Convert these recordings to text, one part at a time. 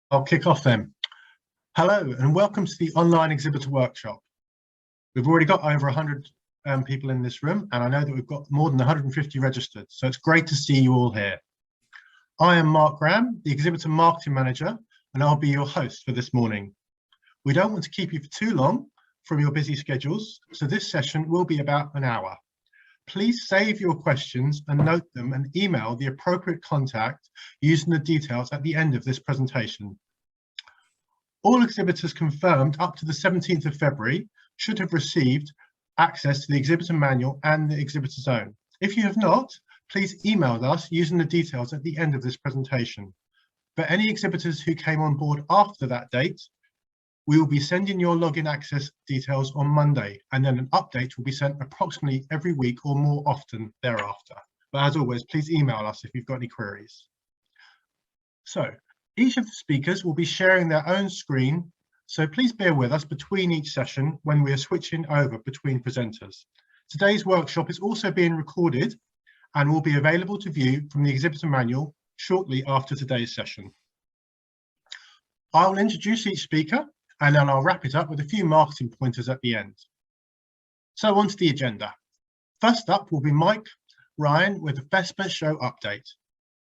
I'll kick off then. Hello and welcome to the online exhibitor workshop. We've already got over 100 people in this room, and I know that we've got more than 150 registered, so it's great to see you all here. I am Mark Graham, the Exhibitor Marketing Manager, and I'll be your host for this morning. We don't want to keep you for too long from your busy schedules, so this session will be about an hour. Please save your questions and note them and email the appropriate contact using the details at the end of this presentation. All exhibitors confirmed up to the 17th of February should have received access to the exhibitor manual and the exhibitor zone. If you have not, please email us using the details at the end of this presentation. For any exhibitors who came on board after that date, we will be sending your login access details on Monday, and then an update will be sent approximately every week or more often thereafter. But as always, please email us if you've got any queries. So each of the speakers will be sharing their own screen, so please bear with us between each session when we are switching over between presenters. Today's workshop is also being recorded and will be available to view from the exhibitor manual shortly after today's session. I will introduce each speaker and then I'll wrap it up with a few marketing pointers at the end. So on to the agenda. First up will be Mike Ryan with the FESPA show update.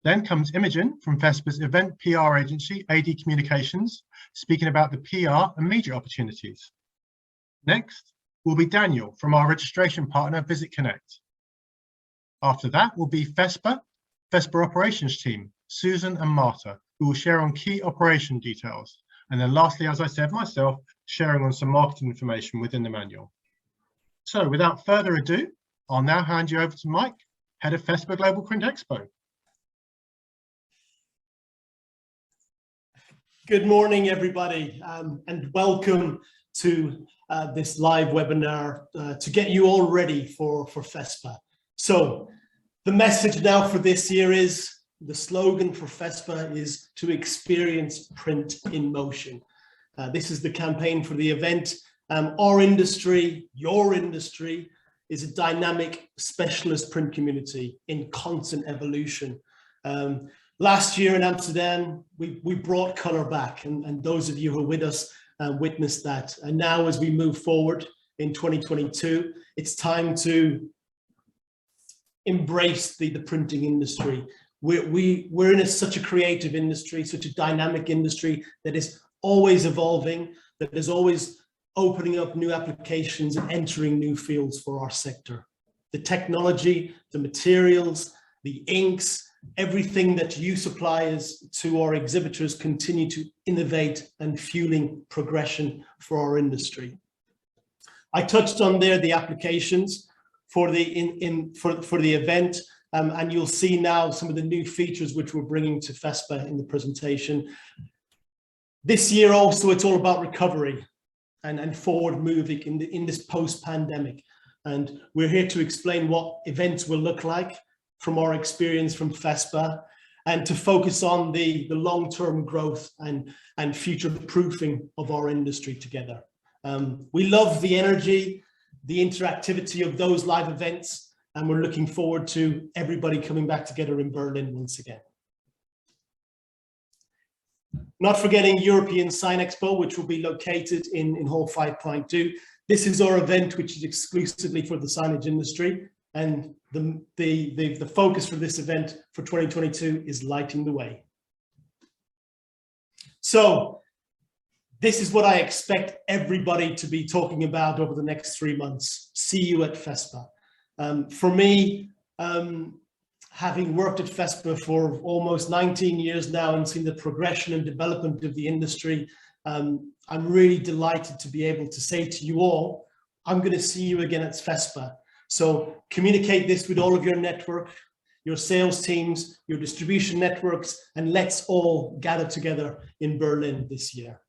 Then comes Imogen from FESPA's event PR agency, AD Communications, speaking about the PR and media opportunities. Next will be Daniel from our registration partner, VISITConnect. After that will be FESPA operations team, Susan and Marta, who will share on key operation details. And then lastly, as I said myself, sharing on some marketing information within the manual. So without further ado, I'll now hand you over to Mike, head of FESPA Global Print Expo. Good morning, everybody, and welcome to this live webinar to get you all ready for FESPA. So the message now for this year is, the slogan for FESPA is to experience print in motion. This is the campaign for the event. Our industry, your industry, is a dynamic specialist print community in constant evolution. Last year in Amsterdam, we brought colour back, and those of you who are with us witnessed that. And now as we move forward in 2022, it's time to embrace the printing industry. We're in such a creative industry, such a dynamic industry that is always evolving, that is always opening up new applications and entering new fields for our sector. The technology, the materials, the inks, everything that you suppliers to our exhibitors continue to innovate and fueling progression for our industry. I touched on there the applications for the event. And you'll see now some of the new features which we're bringing to FESPA in the presentation. This year also, it's all about recovery and forward moving in this post-pandemic. And we're here to explain what events will look like from our experience from FESPA, and to focus on the long-term growth and future-proofing of our industry together. We love the energy, the interactivity of those live events, and we're looking forward to everybody coming back together in Berlin once again. Not forgetting European Sign Expo, which will be located in Hall 5.2. This is our event, which is exclusively for the signage industry. And the focus for this event for 2022 is lighting the way. So this is what I expect everybody to be talking about over the next 3 months. See you at FESPA. For me, having worked at FESPA for almost 19 years now and seen the progression and development of the industry, I'm really delighted to be able to say to you all, I'm going to see you again at FESPA. So communicate this with all of your network, your sales teams, your distribution networks, and let's all gather together in Berlin this year.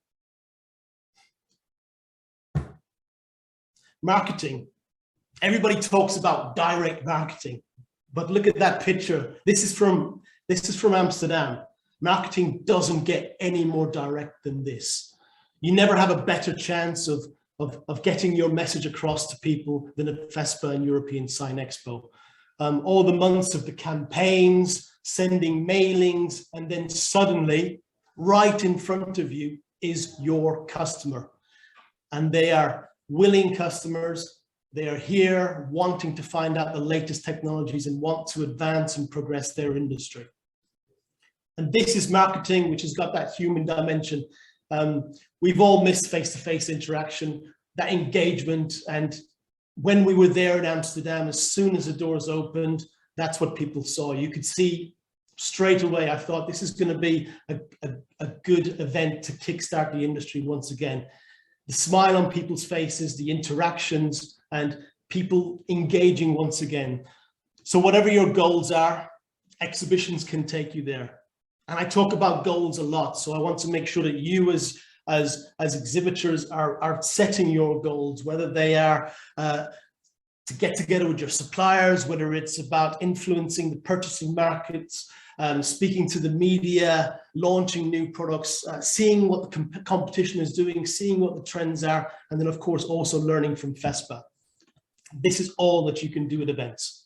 Marketing. Everybody talks about direct marketing, but look at that picture. This is from Amsterdam. Marketing doesn't get any more direct than this. You never have a better chance of getting your message across to people than at FESPA and European Sign Expo. All the months of the campaigns, sending mailings, and then suddenly right in front of you is your customer. And they are willing customers. They are here wanting to find out the latest technologies and want to advance and progress their industry. And this is marketing, which has got that human dimension. We've all missed face-to-face interaction, that engagement. And when we were there in Amsterdam, as soon as the doors opened, that's what people saw. You could see straight away, I thought this is going to be a good event to kickstart the industry once again. The smile on people's faces, the interactions, and people engaging once again. So whatever your goals are, exhibitions can take you there. And I talk about goals a lot, so I want to make sure that you as exhibitors are setting your goals, whether they are to get together with your suppliers, whether it's about influencing the purchasing markets, speaking to the media, launching new products, seeing what the competition is doing, seeing what the trends are, and then of course also learning from FESPA. This is all that you can do at events.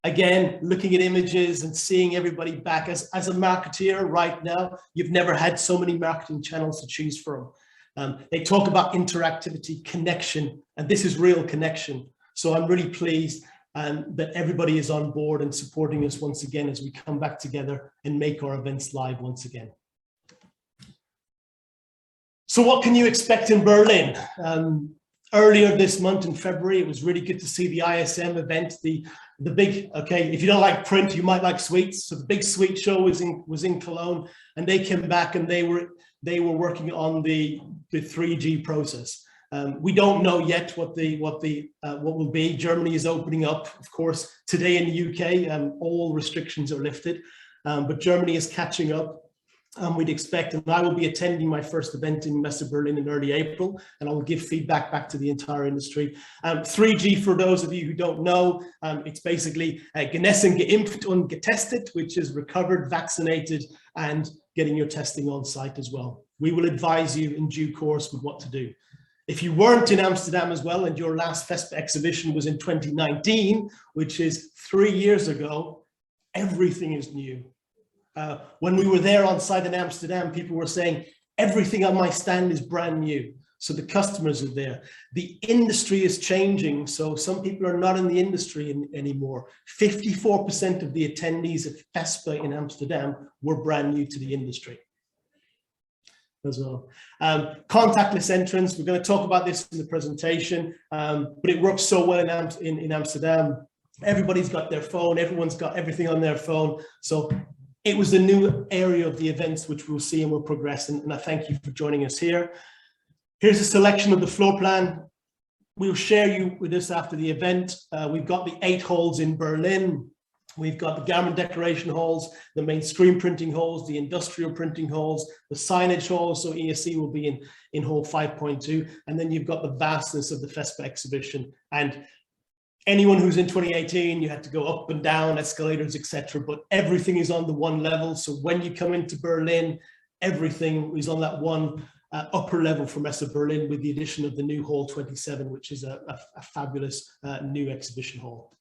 Again, looking at images and seeing everybody back as a marketeer right now, you've never had so many marketing channels to choose from. They talk about interactivity, connection, and this is real connection. So I'm really pleased that everybody is on board and supporting us once again as we come back together and make our events live once again. So what can you expect in Berlin? Earlier this month in February, it was really good to see the ISM event, the big, okay, if you don't like print, you might like sweets. So the big sweet show was in Cologne, and they came back and they were working on the 3G process. We don't know yet what will be. Germany is opening up, of course, today in the UK. All restrictions are lifted, but Germany is catching up. We'd expect, and I will be attending my first event in Messe Berlin in early April, and I will give feedback back to the entire industry. 3G, for those of you who don't know, it's basically genesen, geimpft und getestet, which is recovered, vaccinated, and getting your testing on site as well. We will advise you in due course with what to do. If you weren't in Amsterdam as well, and your last FESPA exhibition was in 2019, which is 3 years ago, everything is new. When we were there on site in Amsterdam, people were saying, everything on my stand is brand new. So the customers are there. The industry is changing. So some people are not in the industry anymore. 54% of the attendees at FESPA in Amsterdam were brand new to the industry as well. Contactless entrance, we're going to talk about this in the presentation, but it works so well in Amsterdam. Everybody's got their phone, everyone's got everything on their phone. So it was the new area of the events which we'll see and we'll progress, and I thank you for joining us here. Here's a selection of the floor plan. We'll share you with us after the event. We've got the 8 halls in Berlin. We've got the garment decoration halls, the main screen printing halls, the industrial printing halls, the signage halls. So ESC will be in hall 5.2. And then you've got the vastness of the FESPA exhibition. And anyone who's in 2018, you had to go up and down, escalators, etc. But everything is on the one level. So when you come into Berlin, everything is on that one upper level for Messe Berlin, with the addition of the new hall 27, which is a fabulous new exhibition hall.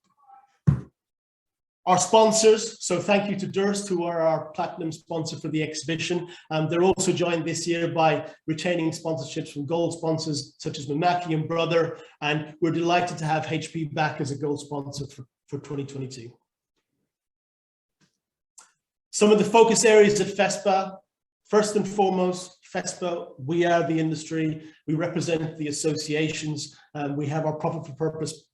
Our sponsors, so thank you to Durst, who are our platinum sponsor for the exhibition. They're also joined this year by retaining sponsorships from gold sponsors such as Mamaki and Brother, and we're delighted to have HP back as a gold sponsor for 2022. Some of the focus areas at FESPA. First and foremost, FESPA, we are the industry, we represent the associations, we have our profit for purpose,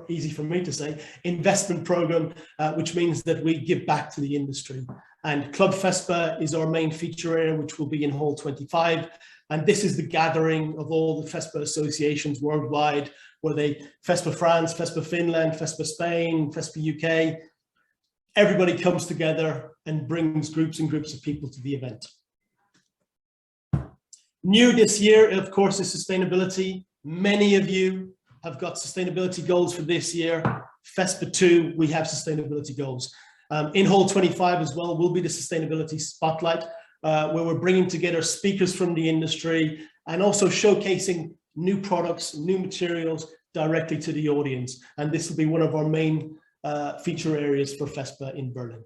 easy for me to say, investment program, which means that we give back to the industry. And Club FESPA is our main feature area, which will be in hall 25. And this is the gathering of all the FESPA associations worldwide, where FESPA France, FESPA Finland, FESPA Spain, FESPA UK, everybody comes together and brings groups and groups of people to the event. New this year, of course, is sustainability. Many of you have got sustainability goals for this year. FESPA 2, we have sustainability goals. In hall 25 as well will be the sustainability spotlight, where we're bringing together speakers from the industry and also showcasing new products, new materials directly to the audience. And this will be one of our main feature areas for FESPA in Berlin.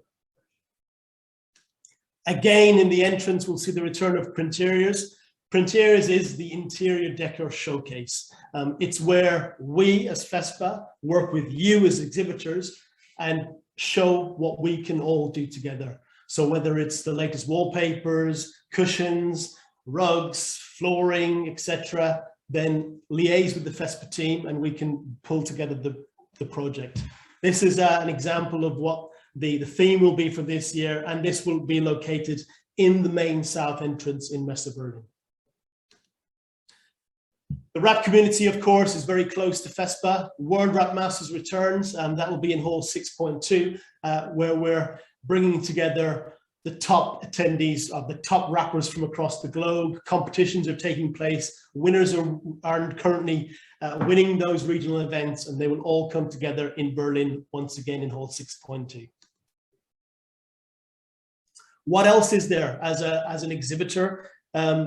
Again, in the entrance, we'll see the return of Printeriors. Printeriors is the interior decor showcase. It's where we as FESPA work with you as exhibitors and show what we can all do together. So whether it's the latest wallpapers, cushions, rugs, flooring, etc., then liaise with the FESPA team and we can pull together the project. This is an example of what the theme will be for this year, and this will be located in the main south entrance in Messe Berlin. The wrap community, of course, is very close to FESPA. World Wrap Masters returns, and that will be in Hall 6.2, where we're bringing together the top attendees of the top wrappers from across the globe. Competitions are taking place. Winners are currently winning those regional events, and they will all come together in Berlin once again in Hall 6.2. What else is there as an exhibitor?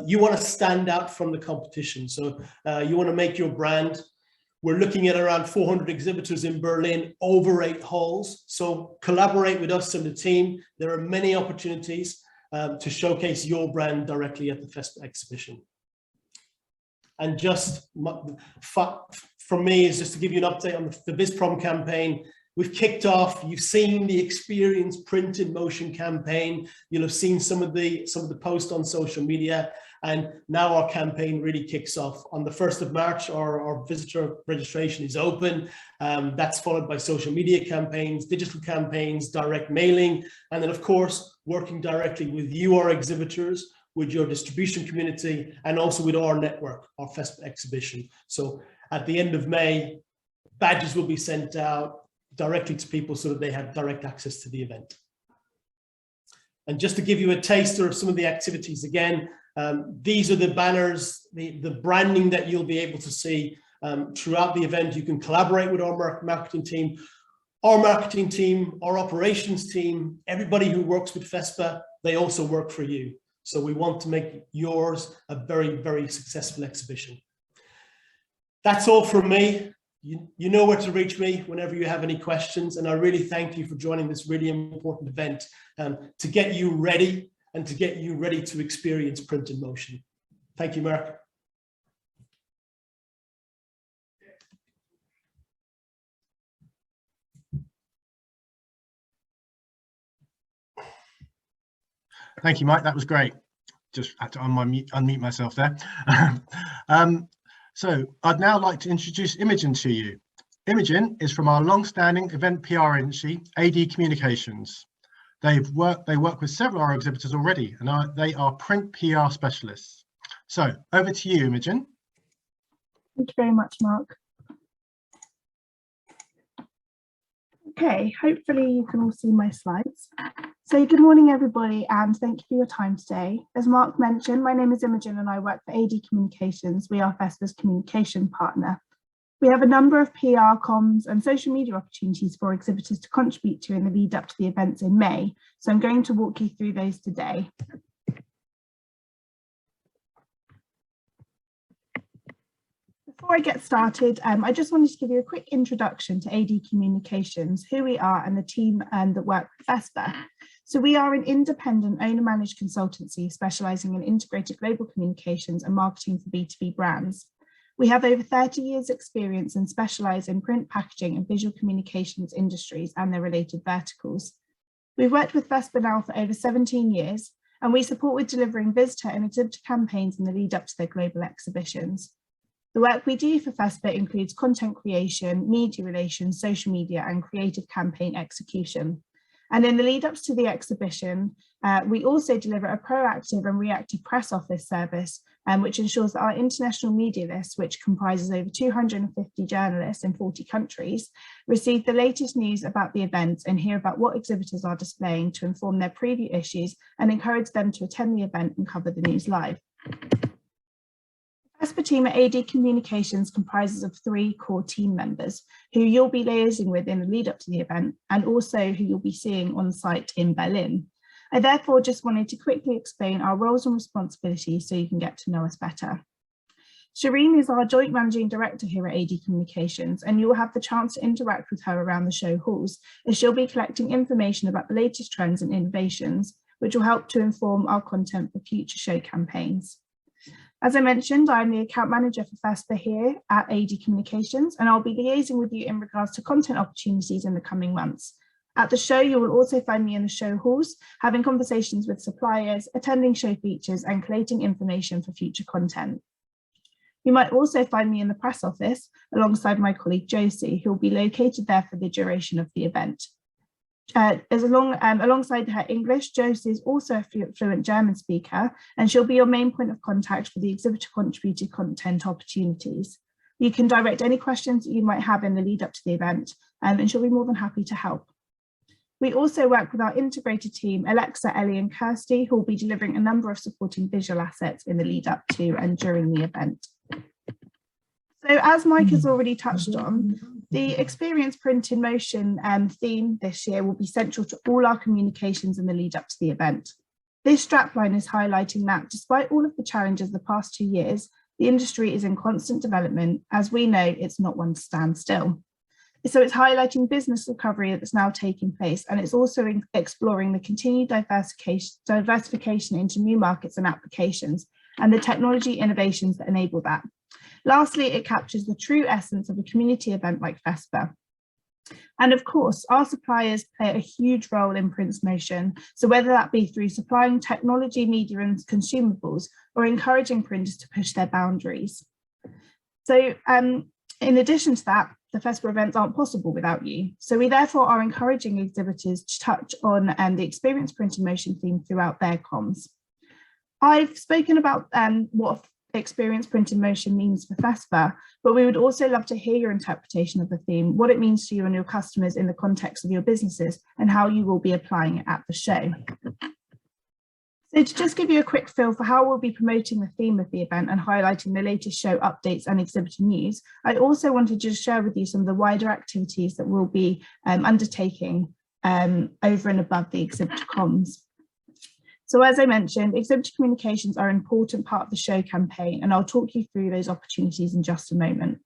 You want to stand out from the competition. So you want to make your brand. We're looking at around 400 exhibitors in Berlin, over 8 halls. So collaborate with us and the team. There are many opportunities to showcase your brand directly at the FESPA exhibition. And just from me is just to give you an update on the VisProm campaign. We've kicked off. You've seen the Experience Print in Motion campaign. You'll have seen some of the posts on social media. And now our campaign really kicks off. On the 1st of March, our visitor registration is open. That's followed by social media campaigns, digital campaigns, direct mailing, and then of course, working directly with you, our exhibitors, with your distribution community, and also with our network, our FESPA exhibition. So at the end of May, badges will be sent out directly to people so that they have direct access to the event. And just to give you a taster of some of the activities again, these are the banners, the branding that you'll be able to see throughout the event. You can collaborate with our marketing team. Our marketing team, our operations team, everybody who works with FESPA, they also work for you. So we want to make yours a very, very successful exhibition. That's all from me. You know where to reach me whenever you have any questions, and I really thank you for joining this really important event to get you ready and to get you ready to experience print in motion. Thank you, Mark. Thank you, Mike. That was great. Just had to unmute myself there. So I'd now like to introduce Imogen to you. Imogen is from our long-standing event PR agency, AD Communications. They work with several of our exhibitors already, and they are print PR specialists. So over to you, Imogen. Thank you very much, Mark. Okay, hopefully you can all see my slides. So good morning, everybody, and thank you for your time today. As Mark mentioned, my name is Imogen and I work for AD Communications. We are FESPA's communication partner. We have a number of PR, comms and social media opportunities for exhibitors to contribute to in the lead up to the events in May. So I'm going to walk you through those today. Before I get started, I just wanted to give you a quick introduction to AD Communications, who we are and the team that work with FESPA. So we are an independent owner-managed consultancy specialising in integrated global communications and marketing for B2B brands. We have over 30 years experience and specialise in print, packaging and visual communications industries and their related verticals. We've worked with FESPA now for over 17 years, and we support with delivering visitor and exhibitor campaigns in the lead up to their global exhibitions. The work we do for FESPA includes content creation, media relations, social media and creative campaign execution. And in the lead ups to the exhibition, we also deliver a proactive and reactive press office service, which ensures that our international media list, which comprises over 250 journalists in 40 countries, receive the latest news about the events and hear about what exhibitors are displaying to inform their preview issues and encourage them to attend the event and cover the news live. The FESPA team at AD Communications comprises of 3 core team members who you'll be liaising with in the lead up to the event and also who you'll be seeing on site in Berlin. I therefore just wanted to quickly explain our roles and responsibilities so you can get to know us better. Shireen is our joint managing director here at AD Communications, and you'll have the chance to interact with her around the show halls as she'll be collecting information about the latest trends and innovations, which will help to inform our content for future show campaigns. As I mentioned, I'm the account manager for FESPA here at AD Communications, and I'll be liaising with you in regards to content opportunities in the coming months. At the show, you will also find me in the show halls, having conversations with suppliers, attending show features, and collating information for future content. You might also find me in the press office alongside my colleague Josie, who will be located there for the duration of the event. Alongside her English, Josie is also a fluent German speaker, and she'll be your main point of contact for the exhibitor contributed content opportunities. You can direct any questions that you might have in the lead up to the event, and she'll be more than happy to help. We also work with our integrated team, Alexa, Ellie and Kirsty, who will be delivering a number of supporting visual assets in the lead up to and during the event. So as Mike has already touched on, the Experience Print in Motion theme this year will be central to all our communications in the lead up to the event. This strapline is highlighting that despite all of the challenges of the past 2 years, the industry is in constant development. As we know, it's not one to stand still. So it's highlighting business recovery that's now taking place, and it's also exploring the continued diversification into new markets and applications and the technology innovations that enable that. Lastly, it captures the true essence of a community event like FESPA. And of course, our suppliers play a huge role in print's motion. So whether that be through supplying technology, media and consumables, or encouraging printers to push their boundaries. So in addition to that, the FESPA events aren't possible without you. So we therefore are encouraging exhibitors to touch on the Experience Print in Motion theme throughout their comms. I've spoken about what Experience Print in Motion means for FESPA, but we would also love to hear your interpretation of the theme, what it means to you and your customers in the context of your businesses, and how you will be applying it at the show. So to just give you a quick feel for how we'll be promoting the theme of the event and highlighting the latest show updates and exhibitor news, I also wanted to just share with you some of the wider activities that we'll be undertaking over and above the exhibitor comms. So as I mentioned, exhibitor communications are an important part of the show campaign, and I'll talk you through those opportunities in just a moment.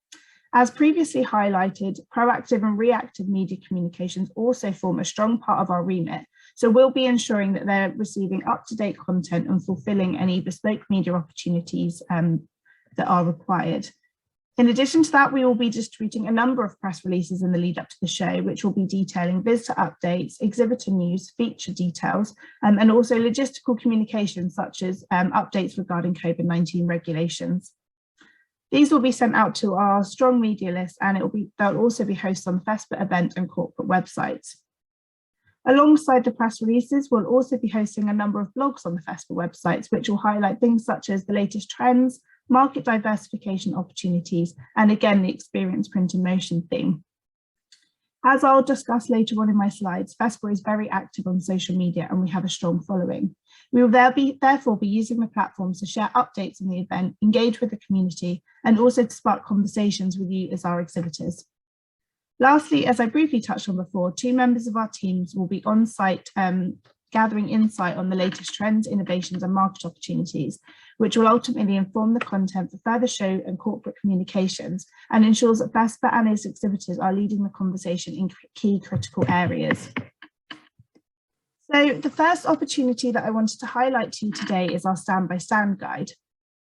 As previously highlighted, proactive and reactive media communications also form a strong part of our remit. So we'll be ensuring that they're receiving up-to-date content and fulfilling any bespoke media opportunities that are required. In addition to that, we will be distributing a number of press releases in the lead up to the show, which will be detailing visitor updates, exhibitor news, feature details, and also logistical communications such as updates regarding COVID-19 regulations. These will be sent out to our strong media list, and they'll also be hosted on the FESPA event and corporate websites. Alongside the press releases, we'll also be hosting a number of blogs on the FESPA websites, which will highlight things such as the latest trends, market diversification opportunities, and again, the Experience Print in Motion theme. As I'll discuss later on in my slides, FESPA is very active on social media and we have a strong following. We will therefore be using the platforms to share updates on the event, engage with the community, and also to spark conversations with you as our exhibitors. Lastly, as I briefly touched on before, 2 members of our teams will be on site gathering insight on the latest trends, innovations and market opportunities, which will ultimately inform the content for further show and corporate communications and ensures that FESPA and its exhibitors are leading the conversation in key critical areas. So the first opportunity that I wanted to highlight to you today is our Stand by Stand guide.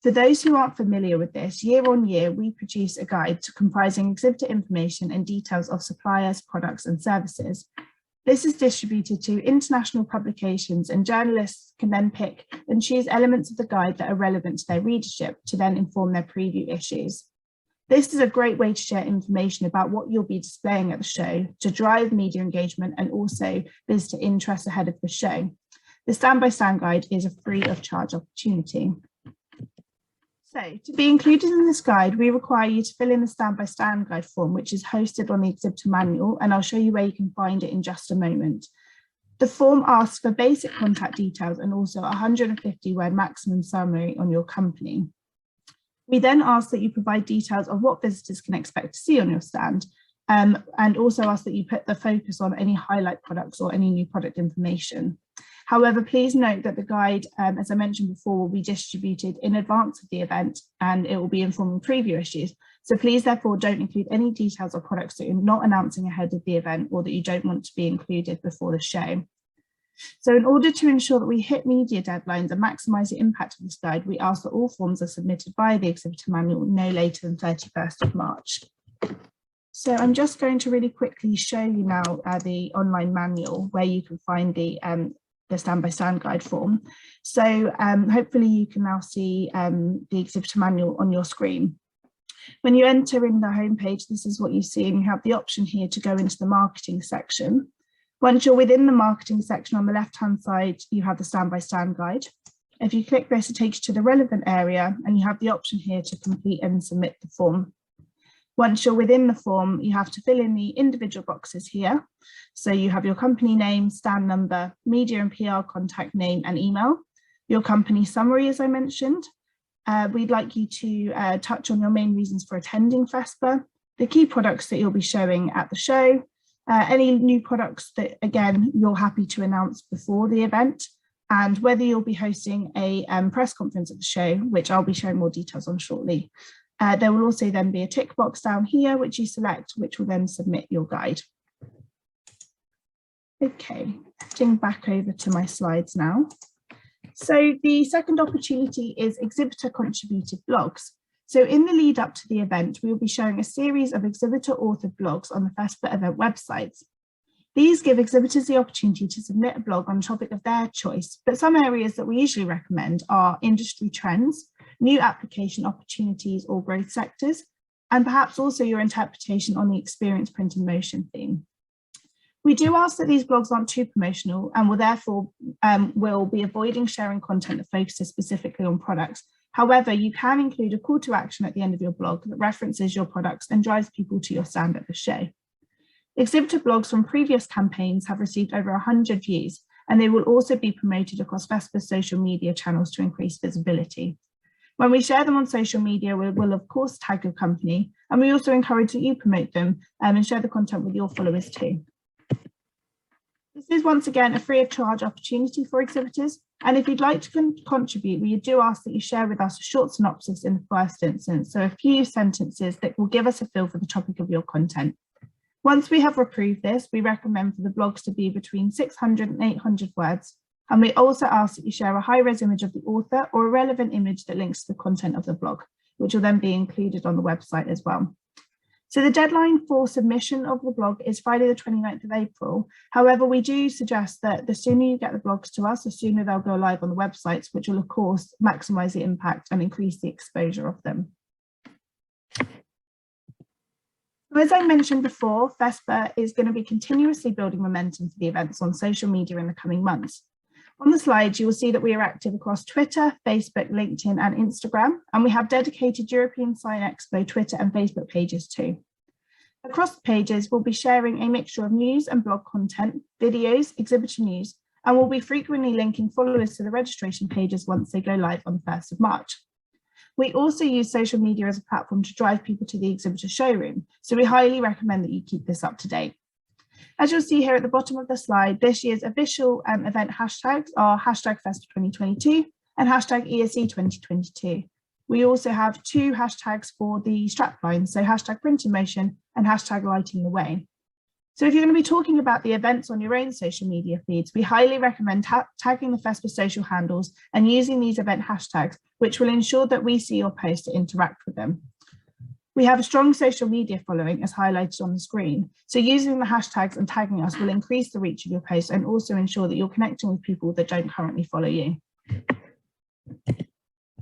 For those who aren't familiar with this, year on year, we produce a guide comprising exhibitor information and details of suppliers, products and services. This is distributed to international publications, and journalists can then pick and choose elements of the guide that are relevant to their readership to then inform their preview issues. This is a great way to share information about what you'll be displaying at the show to drive media engagement and also visitor interest ahead of the show. The Stand by Stand guide is a free of charge opportunity. So to be included in this guide, we require you to fill in the Stand by Stand guide form, which is hosted on the exhibitor manual, and I'll show you where you can find it in just a moment. The form asks for basic contact details and also a 150-word maximum summary on your company. We then ask that you provide details of what visitors can expect to see on your stand, and also ask that you put the focus on any highlight products or any new product information. However, please note that the guide, as I mentioned before, will be distributed in advance of the event and it will be informing preview issues. So please therefore don't include any details of products that you're not announcing ahead of the event or that you don't want to be included before the show. So in order to ensure that we hit media deadlines and maximise the impact of this guide, we ask that all forms are submitted via the exhibitor manual no later than 31st of March. So I'm just going to really quickly show you now the online manual where you can find the stand by stand guide form. So hopefully you can now see the exhibitor manual on your screen. When you enter in the homepage, this is what you see, and you have the option here to go into the marketing section. Once you're within the marketing section on the left-hand side, you have the stand by stand guide. If you click this, it takes you to the relevant area, and you have the option here to complete and submit the form. Once you're within the form, you have to fill in the individual boxes here. So you have your company name, stand number, media and PR contact name and email, your company summary, as I mentioned. We'd like you to touch on your main reasons for attending FESPA, the key products that you'll be showing at the show, any new products that, again, you're happy to announce before the event, and whether you'll be hosting a press conference at the show, which I'll be sharing more details on shortly. There will also then be a tick box down here, which you select, which will then submit your guide. Okay, heading back over to my slides now. So the second opportunity is exhibitor contributed blogs. So in the lead up to the event, we will be showing a series of exhibitor authored blogs on the FESPA event websites. These give exhibitors the opportunity to submit a blog on a topic of their choice, but some areas that we usually recommend are industry trends, new application opportunities or growth sectors, and perhaps also your interpretation on the experience, print and motion theme. We do ask that these blogs aren't too promotional and will therefore will be avoiding sharing content that focuses specifically on products. However, you can include a call to action at the end of your blog that references your products and drives people to your stand at the show. Exhibitor blogs from previous campaigns have received over 100 views, and they will also be promoted across FESPA's social media channels to increase visibility. When we share them on social media, we will of course tag your company, and we also encourage that you promote them and share the content with your followers too. This is once again a free of charge opportunity for exhibitors, and if you'd like to contribute, we do ask that you share with us a short synopsis in the first instance, so a few sentences that will give us a feel for the topic of your content. Once we have approved this, we recommend for the blogs to be between 600 and 800 words, and we also ask that you share a high-res image of the author or a relevant image that links to the content of the blog, which will then be included on the website as well. So the deadline for submission of the blog is Friday the 29th of April. However, we do suggest that the sooner you get the blogs to us, the sooner they'll go live on the websites, which will of course maximise the impact and increase the exposure of them. As I mentioned before, FESPA is going to be continuously building momentum for the events on social media in the coming months. On the slides, you will see that we are active across Twitter, Facebook, LinkedIn and Instagram, and we have dedicated European Sign Expo Twitter and Facebook pages too. Across the pages, we'll be sharing a mixture of news and blog content, videos, exhibitor news, and we'll be frequently linking followers to the registration pages once they go live on the 1st of March. We also use social media as a platform to drive people to the exhibitor showroom, so we highly recommend that you keep this up to date. As you'll see here at the bottom of the slide, this year's official event hashtags are hashtag FESPA 2022 and hashtag ESE 2022. We also have two hashtags for the strapline, so hashtag print in motion and hashtag lighting the way. So if you're going to be talking about the events on your own social media feeds, we highly recommend tagging the FESPA social handles and using these event hashtags, which will ensure that we see your post to interact with them. We have a strong social media following as highlighted on the screen. So using the hashtags and tagging us will increase the reach of your post and also ensure that you're connecting with people that don't currently follow you.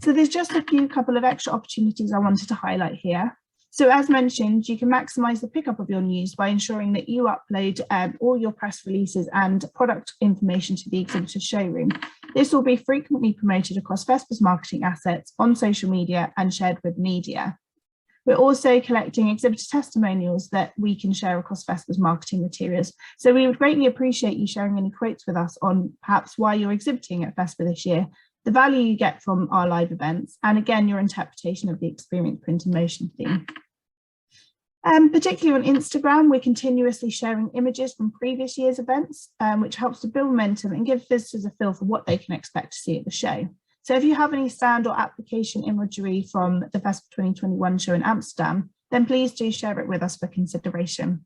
So there's just a couple of extra opportunities I wanted to highlight here. So as mentioned, you can maximise the pickup of your news by ensuring that you upload all your press releases and product information to the exhibitor showroom. This will be frequently promoted across FESPA's marketing assets on social media and shared with media. We're also collecting exhibitor testimonials that we can share across FESPA's marketing materials. So we would greatly appreciate you sharing any quotes with us on perhaps why you're exhibiting at FESPA this year, the value you get from our live events, and again, your interpretation of the experience, print and motion theme. Particularly on Instagram, we're continuously sharing images from previous year's events, which helps to build momentum and give visitors a feel for what they can expect to see at the show. So if you have any stand or application imagery from the FESPA 2021 show in Amsterdam, then please do share it with us for consideration.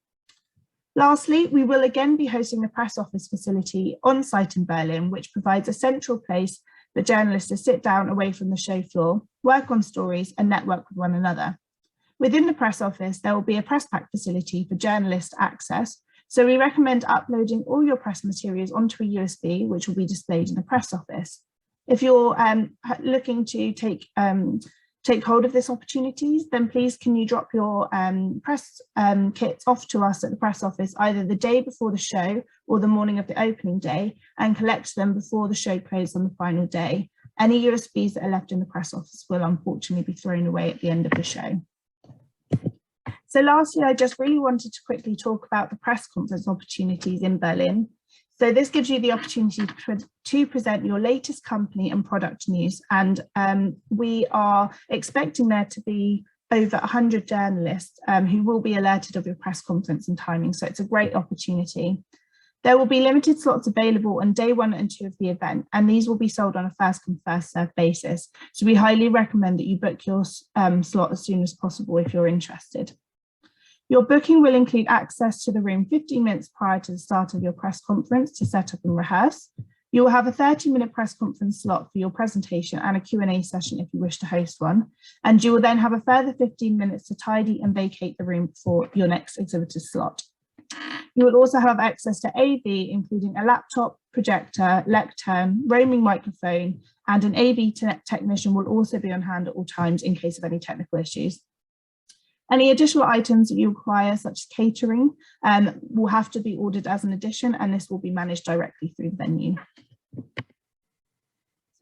Lastly, we will again be hosting the press office facility on site in Berlin, which provides a central place for journalists to sit down away from the show floor, work on stories and network with one another. Within the press office, there will be a press pack facility for journalist access. So we recommend uploading all your press materials onto a USB, which will be displayed in the press office. If you're looking to take hold of this opportunities, then please can you drop your press kits off to us at the press office either the day before the show or the morning of the opening day and collect them before the show closes on the final day. Any USBs that are left in the press office will unfortunately be thrown away at the end of the show. So lastly, I just really wanted to quickly talk about the press conference opportunities in Berlin. So this gives you the opportunity to present your latest company and product news. And we are expecting there to be over 100 journalists who will be alerted of your press conference and timing. So it's a great opportunity. There will be limited slots available on day 1 and 2 of the event, and these will be sold on a first come first served basis. So we highly recommend that you book your slot as soon as possible if you're interested. Your booking will include access to the room 15 minutes prior to the start of your press conference to set up and rehearse. You will have a 30-minute press conference slot for your presentation and a Q&A session if you wish to host one. And you will then have a further 15 minutes to tidy and vacate the room for your next exhibitor slot. You will also have access to AV, including a laptop, projector, lectern, roaming microphone, and an AV technician will also be on hand at all times in case of any technical issues. Any additional items that you require, such as catering, will have to be ordered as an addition, and this will be managed directly through the venue. So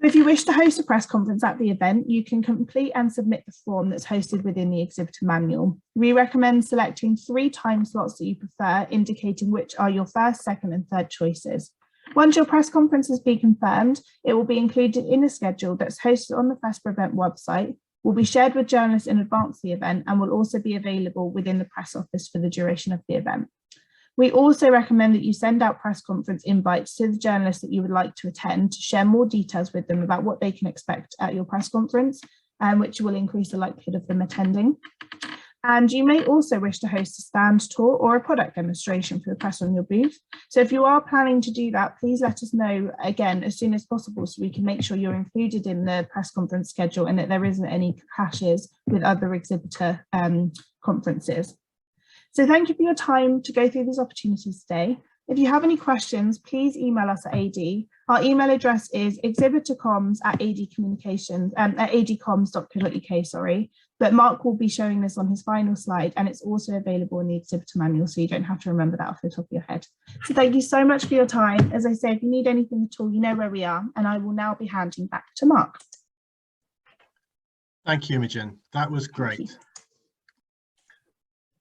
if you wish to host a press conference at the event, you can complete and submit the form that's hosted within the exhibitor manual. We recommend selecting 3 time slots that you prefer, indicating which are your first, second, and third choices. Once your press conference has been confirmed, it will be included in a schedule that's hosted on the FESPA event website, will be shared with journalists in advance of the event, and will also be available within the press office for the duration of the event. We also recommend that you send out press conference invites to the journalists that you would like to attend to share more details with them about what they can expect at your press conference, which will increase the likelihood of them attending. And you may also wish to host a stand tour or a product demonstration for the press on your booth. So if you are planning to do that, please let us know again as soon as possible so we can make sure you're included in the press conference schedule and that there isn't any clashes with other exhibitor conferences. So thank you for your time to go through these opportunities today. If you have any questions, please email us at AD. Our email address is exhibitorcomms@adcomms.co.uk, sorry. But Mark will be showing this on his final slide, and it's also available in the exhibitor manual, so you don't have to remember that off the top of your head. So thank you so much for your time. As I say, if you need anything at all, you know where we are, and I will now be handing back to Mark. Thank you, Imogen. That was great.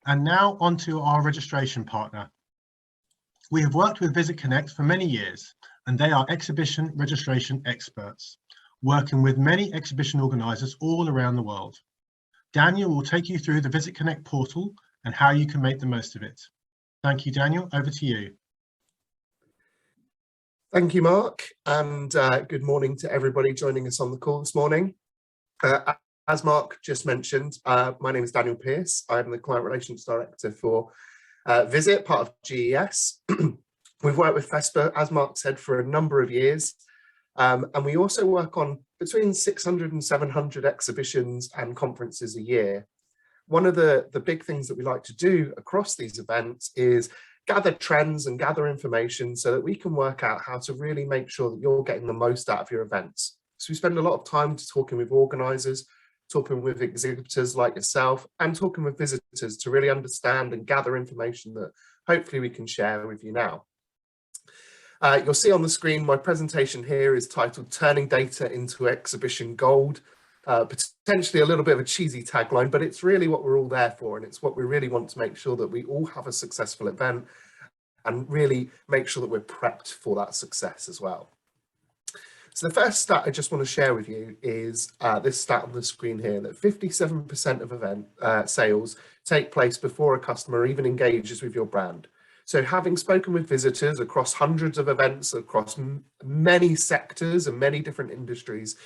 And now on to our registration partner. We have worked with VISITConnect for many years, and they are exhibition registration experts, working with many exhibition organisers all around the world. Daniel will take you through the VISITConnect portal and how you can make the most of it. Thank you, Daniel. Over to you. Thank you, Mark, and good morning to everybody joining us on the call this morning. As Mark just mentioned, my name is Daniel Pearce. I'm the Client Relations Director for Visit, part of GES. We've worked with FESPA, as Mark said, for a number of years, and we also work on between 600 and 700 exhibitions and conferences a year. One of the big things that we like to do across these events is gather trends and gather information so that we can work out how to really make sure that you're getting the most out of your events. So we spend a lot of time talking with organisers, talking with exhibitors like yourself, and talking with visitors to really understand and gather information that hopefully we can share with you now. You'll see on the screen my presentation here is titled Turning Data into Exhibition Gold. Potentially a little bit of a cheesy tagline, but it's really what we're all there for, and it's what we really want to make sure that we all have a successful event and really make sure that we're prepped for that success as well. So the first stat I just want to share with you is this stat on the screen here, that 57% of event sales take place before a customer even engages with your brand. So having spoken with visitors across hundreds of events, across many sectors and many different industries,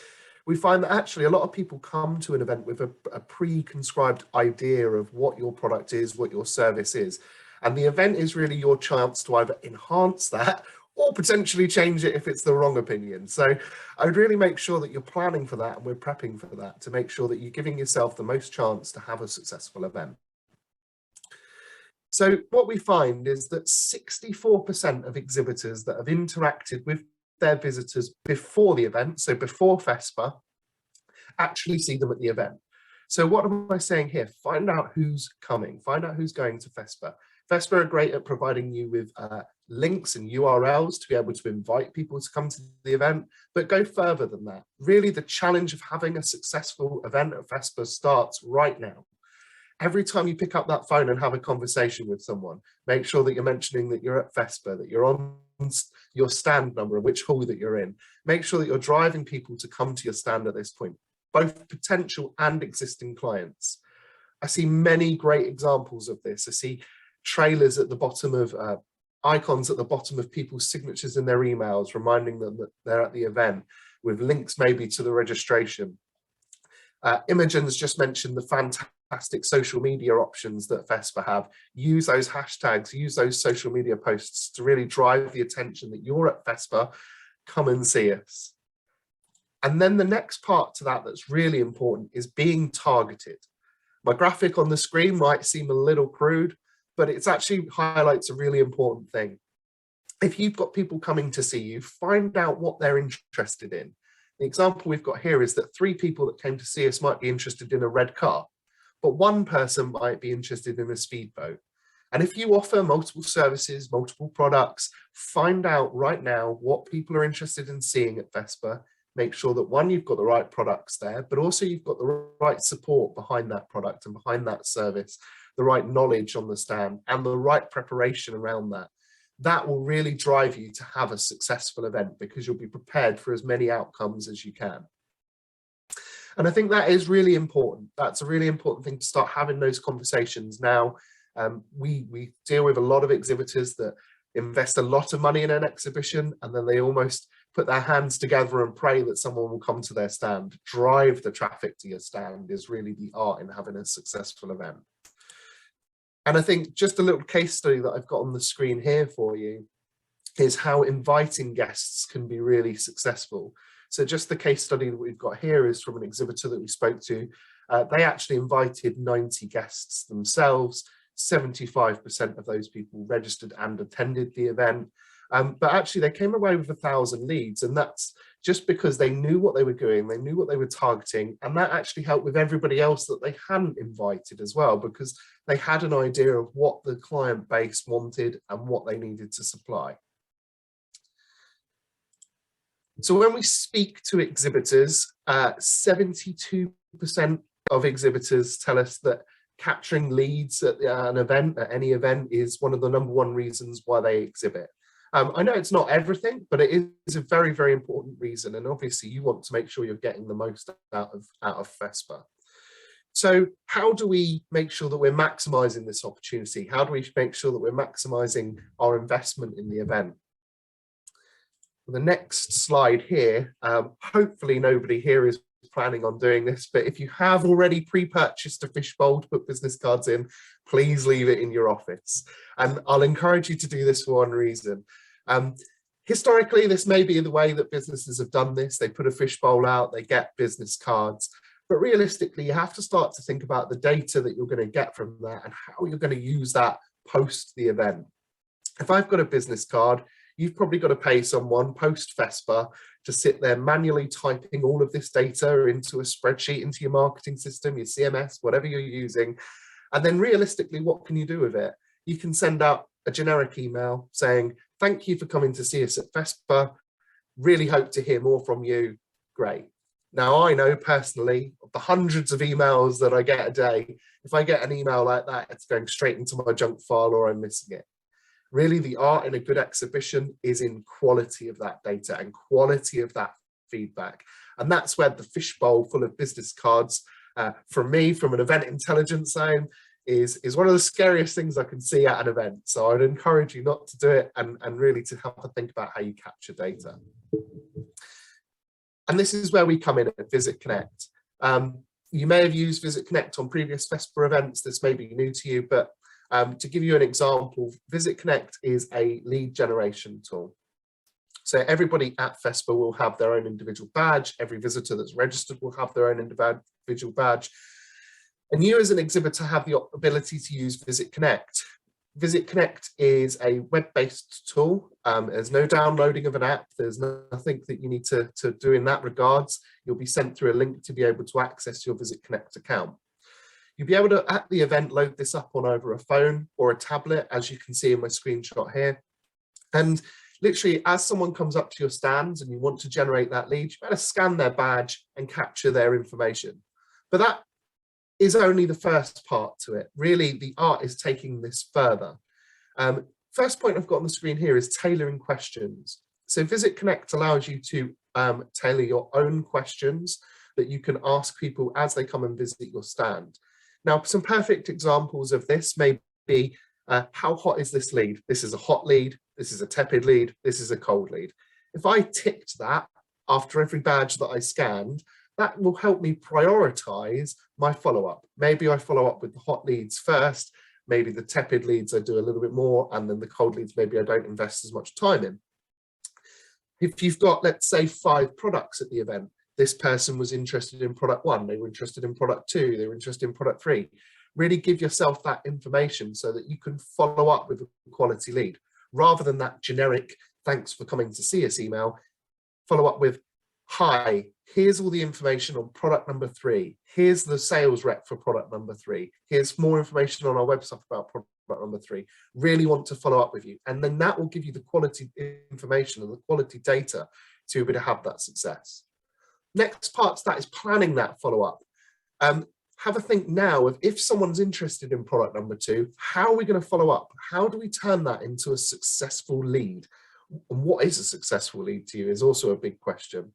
we find that actually a lot of people come to an event with a pre-conscribed idea of what your product is, what your service is. And the event is really your chance to either enhance that or potentially change it if it's the wrong opinion. So I would really make sure that you're planning for that, and we're prepping for that to make sure that you're giving yourself the most chance to have a successful event. So what we find is that 64% of exhibitors that have interacted with their visitors before the event, so before FESPA, actually see them at the event. So what am I saying here? Find out who's coming, find out who's going to FESPA. FESPA are great at providing you with links and URLs to be able to invite people to come to the event, but go further than that. Really, the challenge of having a successful event at FESPA starts right now. Every time you pick up that phone and have a conversation with someone, make sure that you're mentioning that you're at FESPA, that you're on your stand number and which hall that you're in. Make sure that you're driving people to come to your stand at this point, both potential and existing clients. I see many great examples of this. I see trailers at the bottom of, icons at the bottom of people's signatures in their emails, reminding them that they're at the event, with links maybe to the registration. Imogen's just mentioned the fantastic social media options that FESPA have. Use those hashtags, use those social media posts to really drive the attention that you're at FESPA. Come and see us. And then the next part to that that's really important is being targeted. My graphic on the screen might seem a little crude, but it's actually highlights a really important thing. If you've got people coming to see you, find out what they're interested in. The example we've got here is that 3 people that came to see us might be interested in a red car, but 1 person might be interested in a speedboat. And if you offer multiple services, multiple products, find out right now what people are interested in seeing at FESPA. Make sure that 1, you've got the right products there, but also you've got the right support behind that product and behind that service, the right knowledge on the stand and the right preparation around that. That will really drive you to have a successful event because you'll be prepared for as many outcomes as you can. And I think that is really important. That's a really important thing to start having those conversations now. We deal with a lot of exhibitors that invest a lot of money in an exhibition and then they almost put their hands together and pray that someone will come to their stand. Drive the traffic to your stand is really the art in having a successful event. And I think just a little case study that I've got on the screen here for you is how inviting guests can be really successful. So just the case study that we've got here is from an exhibitor that we spoke to. They actually invited 90 guests themselves. 75% of those people registered and attended the event. But actually they came away with 1,000 leads, and that's just because they knew what they were doing, they knew what they were targeting, and that actually helped with everybody else that they hadn't invited as well, because they had an idea of what the client base wanted and what they needed to supply. So when we speak to exhibitors, 72% of exhibitors tell us that capturing leads at an event, at any event, is one of the #1 reasons why they exhibit. I know it's not everything, but it is a very, very important reason. And obviously you want to make sure you're getting the most out of FESPA. So how do we make sure that we're maximizing this opportunity? How do we make sure that we're maximizing our investment in the event? The next slide here, hopefully nobody here is planning on doing this, but if you have already pre-purchased a fishbowl to put business cards in, please leave it in your office. And I'll encourage you to do this for one reason. Historically, this may be the way that businesses have done this. They put a fishbowl out, they get business cards. But realistically, you have to start to think about the data that you're going to get from that and how you're going to use that post the event. If I've got a business card, you've probably got to pay someone post FESPA to sit there manually typing all of this data into a spreadsheet, into your marketing system, your CMS, whatever you're using. And then realistically, what can you do with it? You can send out a generic email saying, thank you for coming to see us at FESPA. Really hope to hear more from you. Great. Now, I know personally of the hundreds of emails that I get a day, if I get an email like that, it's going straight into my junk file or I'm missing it. Really, the art in a good exhibition is in quality of that data and quality of that feedback. And that's where the fishbowl full of business cards, from me, from an event intelligence zone, is one of the scariest things I can see at an event. So I'd encourage you not to do it and really to have to think about how you capture data. And this is where we come in at VISITConnect. You may have used VISITConnect on previous FESPA events. This may be new to you, but To give you an example, VisitConnect is a lead generation tool. So everybody at FESPA will have their own individual badge. Every visitor that's registered will have their own individual badge. And you as an exhibitor have the ability to use VisitConnect. VisitConnect is a web-based tool. There's no downloading of an app. There's nothing that you need to do in that regards. You'll be sent through a link to be able to access your VisitConnect account. You'll be able to, at the event, load this up on over a phone or a tablet, as you can see in my screenshot here. And literally, as someone comes up to your stands and you want to generate that lead, you better scan their badge and capture their information. But that is only the first part to it. Really, the art is taking this further. First point I've got on the screen here is tailoring questions. So VisitConnect allows you to tailor your own questions that you can ask people as they come and visit your stand. Now, some perfect examples of this may be, how hot is this lead? This is a hot lead, this is a tepid lead, this is a cold lead. If I ticked that after every badge that I scanned, that will help me prioritize my follow-up. Maybe I follow up with the hot leads first, maybe the tepid leads I do a little bit more, and then the cold leads maybe I don't invest as much time in. If you've got, let's say, 5 products at the event, this person was interested in product 1, they were interested in product 2, they were interested in product 3. Really give yourself that information so that you can follow up with a quality lead, rather than that generic, thanks for coming to see us email. Follow up with, hi, here's all the information on product number 3. Here's the sales rep for product number 3. Here's more information on our website about product number 3. Really want to follow up with you. And then that will give you the quality information and the quality data to be able to have that success. Next part to that is planning that follow-up. Have a think now of, if someone's interested in product number 2, how are we going to follow up? How do we turn that into a successful lead? And what is a successful lead to you is also a big question.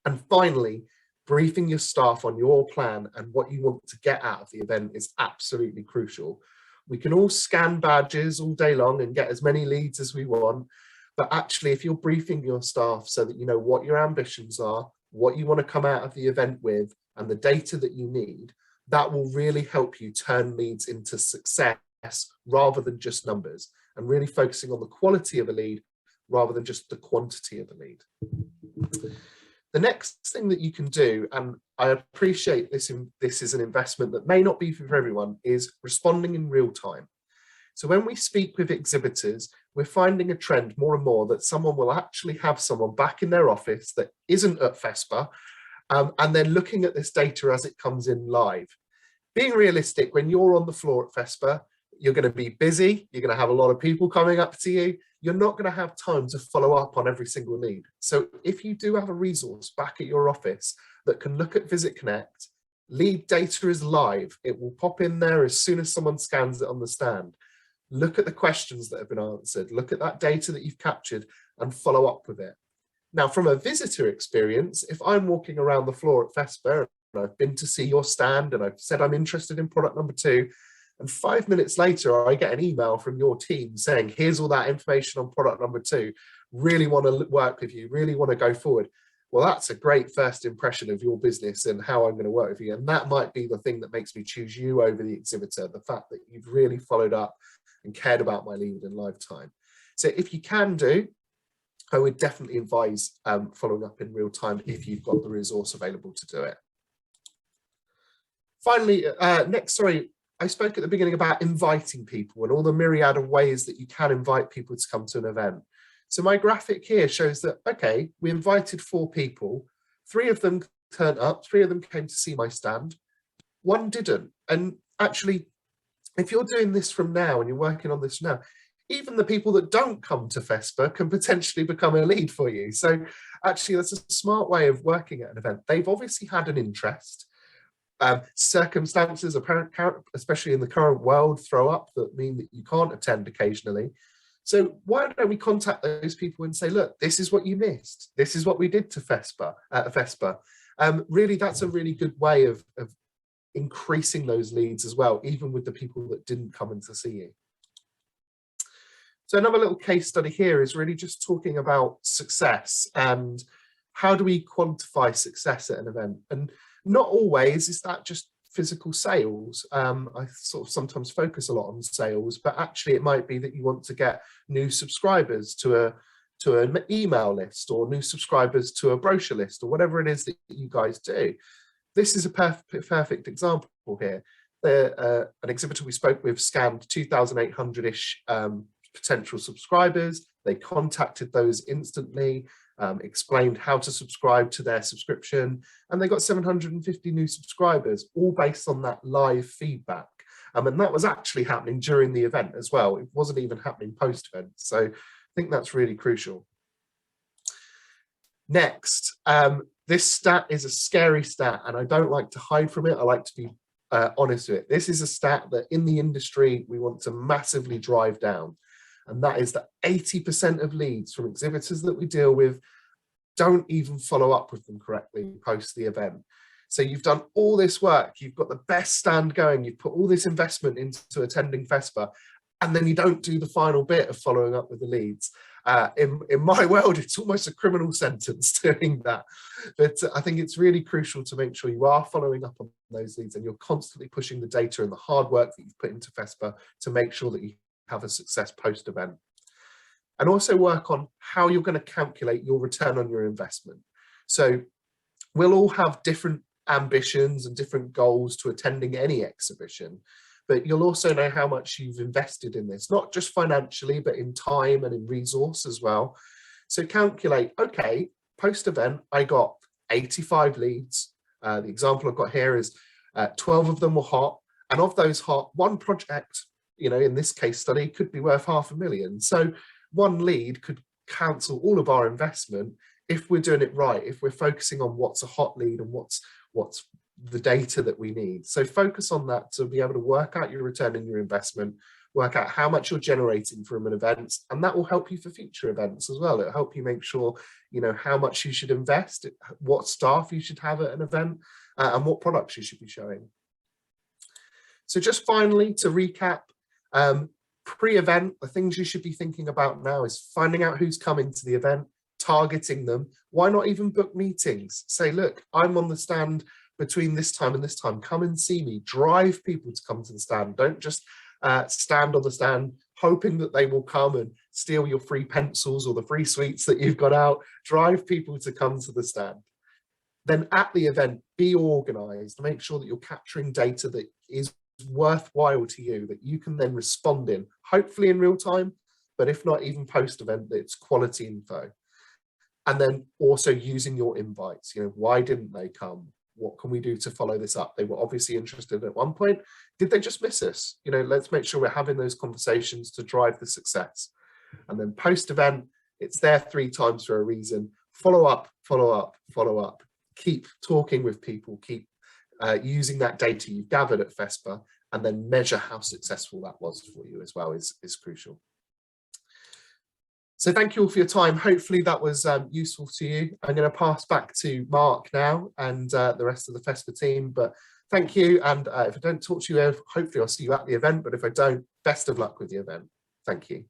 And finally, briefing your staff on your plan and what you want to get out of the event is absolutely crucial. We can all scan badges all day long and get as many leads as we want, but actually, if you're briefing your staff so that you know what your ambitions are, what you want to come out of the event with, and the data that you need, that will really help you turn leads into success rather than just numbers, and really focusing on the quality of a lead rather than just the quantity of a lead. The next thing that you can do, and I appreciate this is an investment that may not be for everyone, is responding in real time. So when we speak with exhibitors, we're finding a trend more and more that someone will actually have someone back in their office that isn't at FESPA, and then looking at this data as it comes in live. Being realistic, when you're on the floor at FESPA, you're going to be busy, you're going to have a lot of people coming up to you, you're not going to have time to follow up on every single lead. So if you do have a resource back at your office that can look at VisitConnect, lead data is live, it will pop in there as soon as someone scans it on the stand. Look at the questions that have been answered, look at that data that you've captured and follow up with it. Now, from a visitor experience, if I'm walking around the floor at FESPA and I've been to see your stand and I've said I'm interested in product number 2, and 5 minutes later I get an email from your team saying, here's all that information on product number 2, really want to work with you, really want to go forward. Well, that's a great first impression of your business and how I'm going to work with you. And that might be the thing that makes me choose you over the exhibitor, the fact that you've really followed up and cared about my lead in live time. So if you can do, I would definitely advise following up in real time if you've got the resource available to do it. Finally, I spoke at the beginning about inviting people and all the myriad of ways that you can invite people to come to an event. So my graphic here shows that, okay, we invited 4 people, 3 of them turned up, 3 of them came to see my stand, 1 didn't. And actually, if you're doing this from now and you're working on this now, even the people that don't come to FESPA can potentially become a lead for you. So actually, that's a smart way of working at an event. They've obviously had an interest. Circumstances, especially in the current world, throw up that mean that you can't attend occasionally. So why don't we contact those people and say, look, this is what you missed. This is what we did to FESPA. Really, that's a really good way of increasing those leads as well, even with the people that didn't come in to see you. So another little case study here is really just talking about success and how do we quantify success at an event. And not always is that just physical sales. I sort of sometimes focus a lot on sales, but actually it might be that you want to get new subscribers to an email list, or new subscribers to a brochure list, or whatever it is that you guys do. This is a perfect example here. An exhibitor we spoke with scanned 2,800-ish potential subscribers. They contacted those instantly, explained how to subscribe to their subscription, and they got 750 new subscribers, all based on that live feedback. And that was actually happening during the event as well. It wasn't even happening post-event. So I think that's really crucial. Next, this stat is a scary stat, and I don't like to hide from it. I like to be honest with it. This is a stat that in the industry we want to massively drive down. And that is that 80% of leads from exhibitors that we deal with don't even follow up with them correctly post the event. So you've done all this work, you've got the best stand going, you've put all this investment into attending FESPA, and then you don't do the final bit of following up with the leads. In my world, it's almost a criminal sentence doing that. But I think it's really crucial to make sure you are following up on those leads, and you're constantly pushing the data and the hard work that you've put into FESPA to make sure that you have a success post-event. And also work on how you're going to calculate your return on your investment. So we'll all have different ambitions and different goals to attending any exhibition, but you'll also know how much you've invested in this, not just financially, but in time and in resource as well. So calculate, okay, post-event, I got 85 leads. The example I've got here is 12 of them were hot, and of those hot, one project, you know, in this case study, could be worth $500,000. So one lead could cancel all of our investment if we're doing it right, if we're focusing on what's a hot lead and what's the data that we need. So focus on that to be able to work out your return on your investment, work out how much you're generating from an event, and that will help you for future events as well. It'll help you make sure you know how much you should invest, what staff you should have at an event, and what products you should be showing. So just finally to recap, pre-event, the things you should be thinking about now is finding out who's coming to the event, targeting them. Why not even book meetings? Say, look, I'm on the stand between this time and this time. Come and see me. Drive people to come to the stand. Don't just stand on the stand hoping that they will come and steal your free pencils or the free sweets that you've got out. Drive people to come to the stand. Then at the event, be organized. Make sure that you're capturing data that is worthwhile to you, that you can then respond in, hopefully in real time, but if not, even post-event, that it's quality info. And then also using your invites. You know, why didn't they come? What can we do to follow this up? They were obviously interested at one point. Did they just miss us? You know, let's make sure we're having those conversations to drive the success. And then post-event, it's there 3 times for a reason. Follow up, follow up, follow up. Keep talking with people, keep using that data you've gathered at FESPA, and then measure how successful that was for you as well is crucial. So thank you all for your time. Hopefully that was useful to you. I'm going to pass back to Mark now and the rest of the FESPA team, but thank you. And if I don't talk to you, hopefully I'll see you at the event, but if I don't, best of luck with the event. Thank you.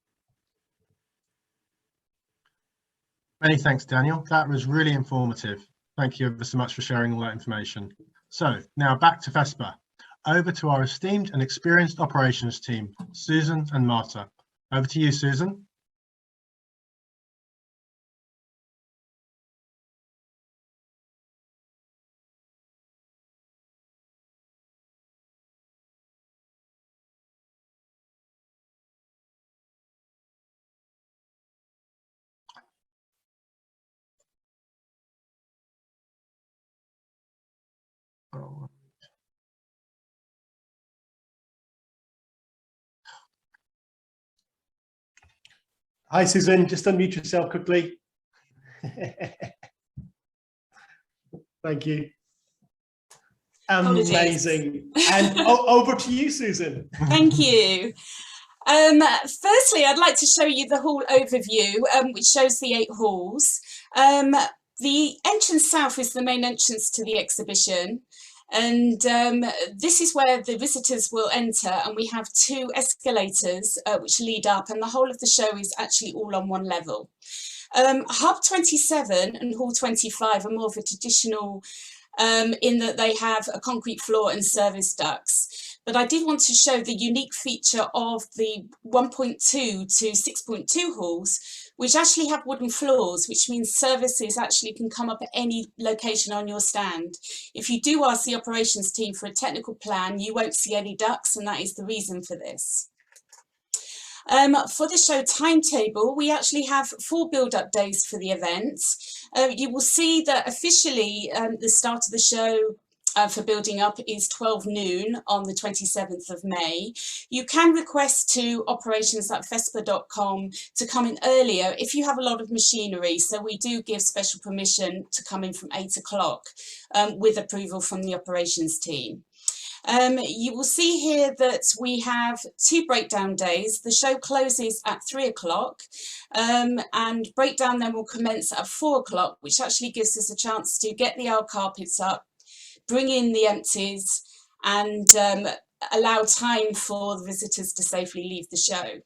Many thanks, Daniel. That was really informative. Thank you ever so much for sharing all that information. So now back to FESPA. Over to our esteemed and experienced operations team, Susan and Marta. Over to you, Susan. Hi, Susan. Just unmute yourself quickly. Thank you. Amazing. And over to you, Susan. Thank you. Firstly, I'd like to show you the hall overview, which shows the 8 halls. The entrance south is the main entrance to the exhibition. And this is where the visitors will enter, and we have 2 escalators which lead up, and the whole of the show is actually all on one level. Hub 27 and Hall 25 are more of a traditional in that they have a concrete floor and service ducts. But I did want to show the unique feature of the 1.2 to 6.2 halls, which actually have wooden floors, which means services actually can come up at any location on your stand. If you do ask the operations team for a technical plan, you won't see any ducts, and that is the reason for this. For the show timetable, we actually have 4 build-up days for the event. You will see that officially the start of the show for building up is 12 noon on the 27th of May. You can request to operations@fespa.com to come in earlier if you have a lot of machinery. So we do give special permission to come in from 8 o'clock with approval from the operations team. You will see here that we have 2 breakdown days. The show closes at 3 o'clock and breakdown then will commence at 4 o'clock, which actually gives us a chance to get the aisle carpets up, bring in the empties and allow time for the visitors to safely leave the show.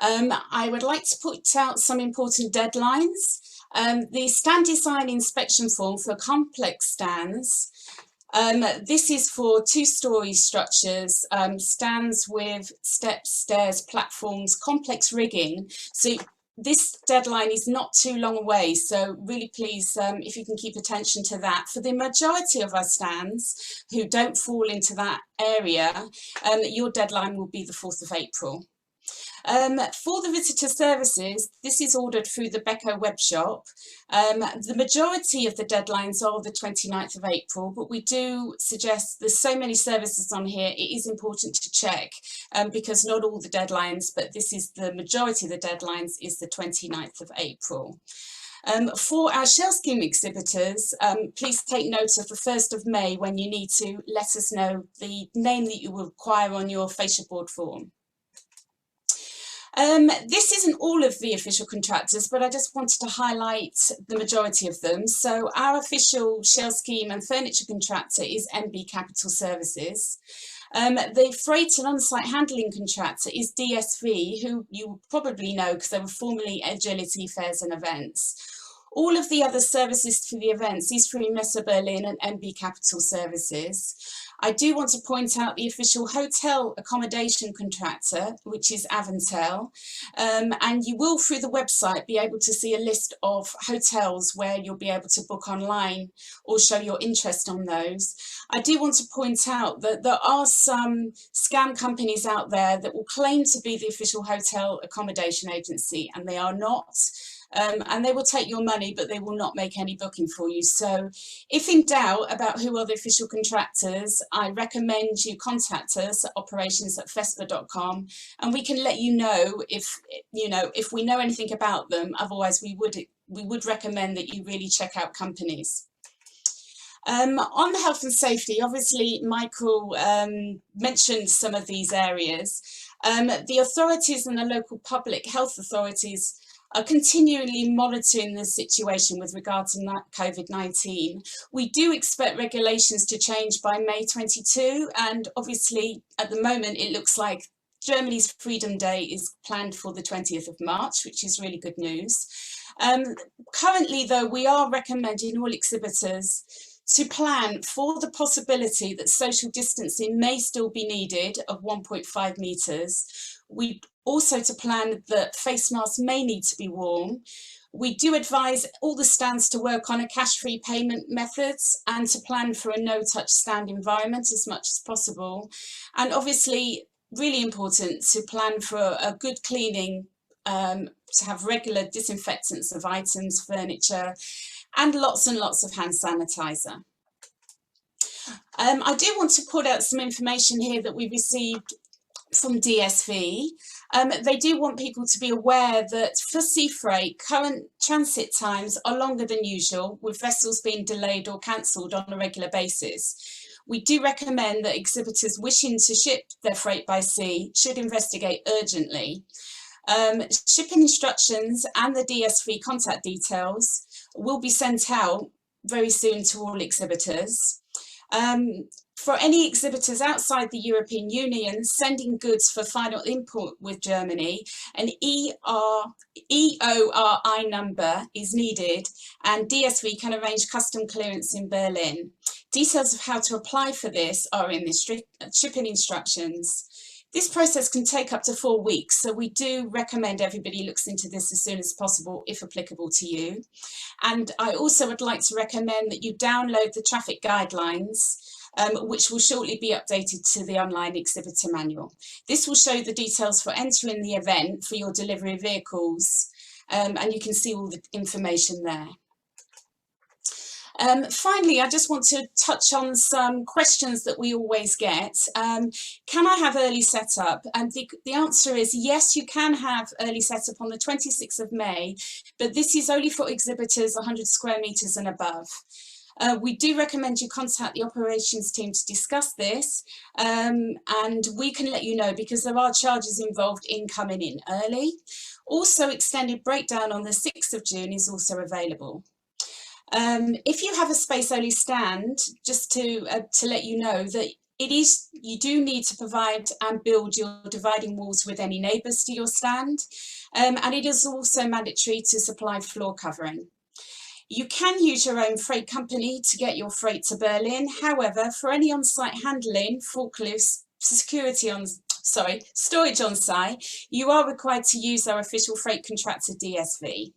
I would like to put out some important deadlines. The stand design inspection form for complex stands. This is for 2-story structures, stands with steps, stairs, platforms, complex rigging. So this deadline is not too long away, so really please, if you can keep attention to that. For the majority of our stands who don't fall into that area, your deadline will be the 4th of April. For the visitor services, this is ordered through the Beko web shop. The majority of the deadlines are the 29th of April, but we do suggest there's so many services on here, it is important to check because not all the deadlines, but this is the majority of the deadlines is the 29th of April. For our shell scheme exhibitors, please take note of the 1st of May when you need to let us know the name that you will require on your fascia board form. This isn't all of the official contractors, but I just wanted to highlight the majority of them. So our official shell scheme and furniture contractor is MB Capital Services. The freight and on-site handling contractor is DSV, who you probably know because they were formerly Agility Fairs and Events. All of the other services for the events is through Messe Berlin and MB Capital Services. I do want to point out the official hotel accommodation contractor, which is Avantel, and you will through the website be able to see a list of hotels where you'll be able to book online or show your interest on those. I do want to point out that there are some scam companies out there that will claim to be the official hotel accommodation agency, and they are not. And they will take your money, but they will not make any booking for you. So if in doubt about who are the official contractors, I recommend you contact us at operations@fespa.com and we can let you know if we know anything about them. Otherwise, we would recommend that you really check out companies. On the health and safety, obviously, Michael mentioned some of these areas. The authorities and the local public health authorities are continually monitoring the situation with regard to COVID-19. We do expect regulations to change by May 22, and obviously at the moment it looks like Germany's Freedom Day is planned for the 20th of March, which is really good news. Currently though, we are recommending all exhibitors to plan for the possibility that social distancing may still be needed of 1.5 metres. We also to plan that face masks may need to be worn. We do advise all the stands to work on a cash-free payment methods and to plan for a no-touch stand environment as much as possible. And obviously, really important to plan for a good cleaning, to have regular disinfectants of items, furniture, and lots of hand sanitizer. I do want to put out some information here that we received from DSV. They do want people to be aware that for sea freight, current transit times are longer than usual, with vessels being delayed or cancelled on a regular basis. We do recommend that exhibitors wishing to ship their freight by sea should investigate urgently. Shipping instructions and the DSV contact details will be sent out very soon to all exhibitors. For any exhibitors outside the European Union sending goods for final import with Germany, an EORI number is needed, and DSV can arrange custom clearance in Berlin. Details of how to apply for this are in the shipping instructions. This process can take up to 4 weeks, so we do recommend everybody looks into this as soon as possible, if applicable to you. And I also would like to recommend that you download the traffic guidelines, which will shortly be updated to the online exhibitor manual. This will show the details for entering the event for your delivery vehicles, and you can see all the information there. Finally, I just want to touch on some questions that we always get. Can I have early setup? And the answer is yes, you can have early setup on the 26th of May, but this is only for exhibitors 100 square meters and above. We do recommend you contact the operations team to discuss this, and we can let you know because there are charges involved in coming in early. Also, extended breakdown on the 6th of June is also available. If you have a space only stand, just to let you know that you do need to provide and build your dividing walls with any neighbours to your stand, and it is also mandatory to supply floor covering. You can use your own freight company to get your freight to Berlin. However, for any on-site handling, forklifts, storage on site, you are required to use our official freight contractor DSV.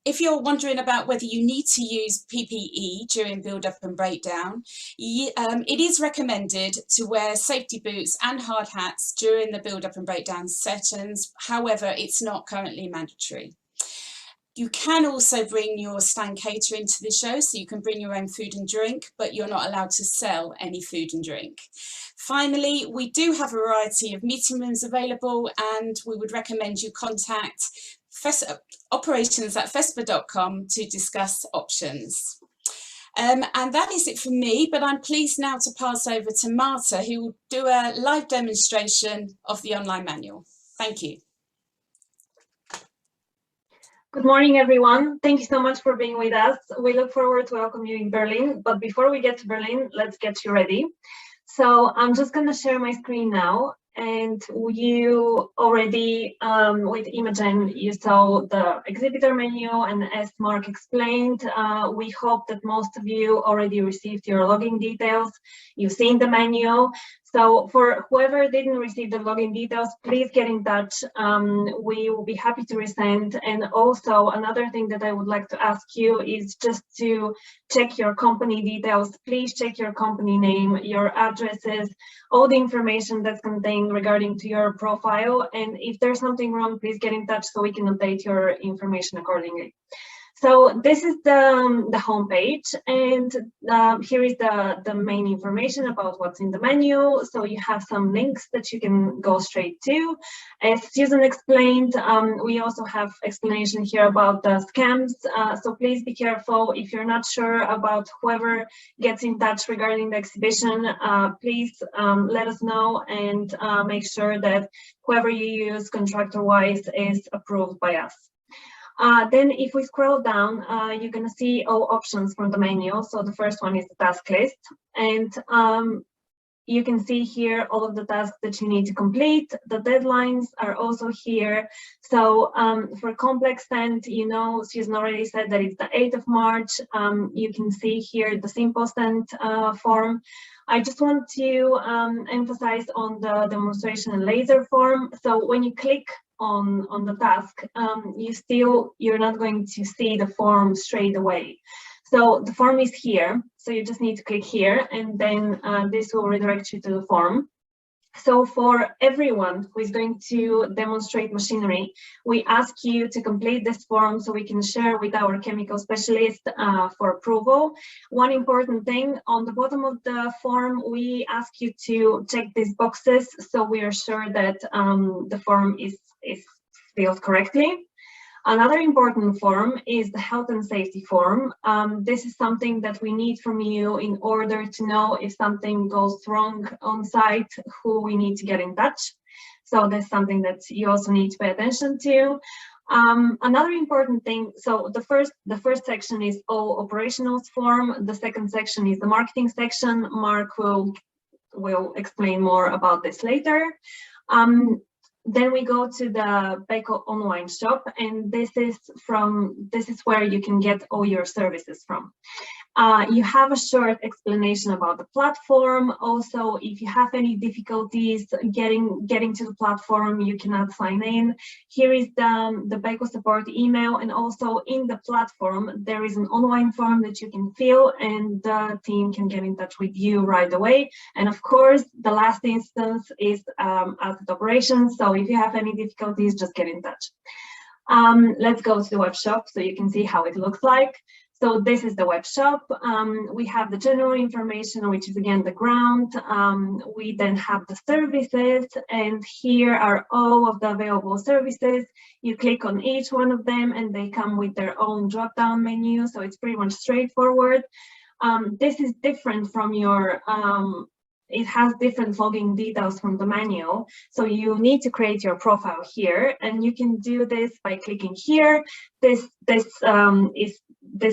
If you're wondering about whether you need to use PPE during build-up and breakdown, it is recommended to wear safety boots and hard hats during the build-up and breakdown sessions. However, it's not currently mandatory. You can also bring your stand catering to the show, so you can bring your own food and drink, but you're not allowed to sell any food and drink. Finally, we do have a variety of meeting rooms available, and we would recommend you contact operations@fespa.com to discuss options. And that is it for me, but I'm pleased now to pass over to Marta, who will do a live demonstration of the online manual. Thank you. Good morning, everyone. Thank you so much for being with us. We look forward to welcome you in Berlin. But before we get to Berlin, let's get you ready. So I'm just going to share my screen now. And you already, with Imogen, you saw the exhibitor menu, and as Mark explained, we hope that most of you already received your login details. You've seen the menu. So for whoever didn't receive the login details, please get in touch. We will be happy to resend. And also another thing that I would like to ask you is just to check your company details. Please check your company name, your addresses, all the information that's contained regarding to your profile. And if there's something wrong, please get in touch so we can update your information accordingly. So this is the homepage, and here is the main information about what's in the menu. So you have some links that you can go straight to. As Susan explained, we also have explanation here about the scams. So please be careful. If you're not sure about whoever gets in touch regarding the exhibition, please let us know and make sure that whoever you use contractor-wise is approved by us. Then if we scroll down, you're going to see all options from the menu. So the first one is the task list, and you can see here all of the tasks that you need to complete. The deadlines are also here. So for complex stand, you know, Susan already said that it's the 8th of March. You can see here the simple stand form. I just want to emphasize on the demonstration and laser form. So when you click on the task, you're not going to see the form straight away. So the form is here. So you just need to click here, and then this will redirect you to the form. So for everyone who is going to demonstrate machinery, we ask you to complete this form so we can share with our chemical specialist for approval. One important thing, on the bottom of the form, we ask you to check these boxes so we are sure that the form is filled correctly. Another important form is the health and safety form. This is something that we need from you in order to know if something goes wrong on site, who we need to get in touch. So that's something that you also need to pay attention to. Another important thing, so the first section is all operationals form. The second section is the marketing section. Mark will explain more about this later. Then we go to the Beko online shop, and this is where you can get all your services from. You have a short explanation about the platform. Also, if you have any difficulties getting to the platform, you cannot sign in. Here is the Beko support email, and also in the platform there is an online form that you can fill, and the team can get in touch with you right away. And of course, the last instance is asset operations. So if you have any difficulties, just get in touch. Let's go to the web shop so you can see how it looks like. So this is the web shop. We have the general information, which is again the ground. We then have the services, and here are all of the available services. You click on each one of them and they come with their own drop-down menu. So it's pretty much straightforward. This is different from your, it has different login details from the manual. So you need to create your profile here, and you can do this by clicking here. This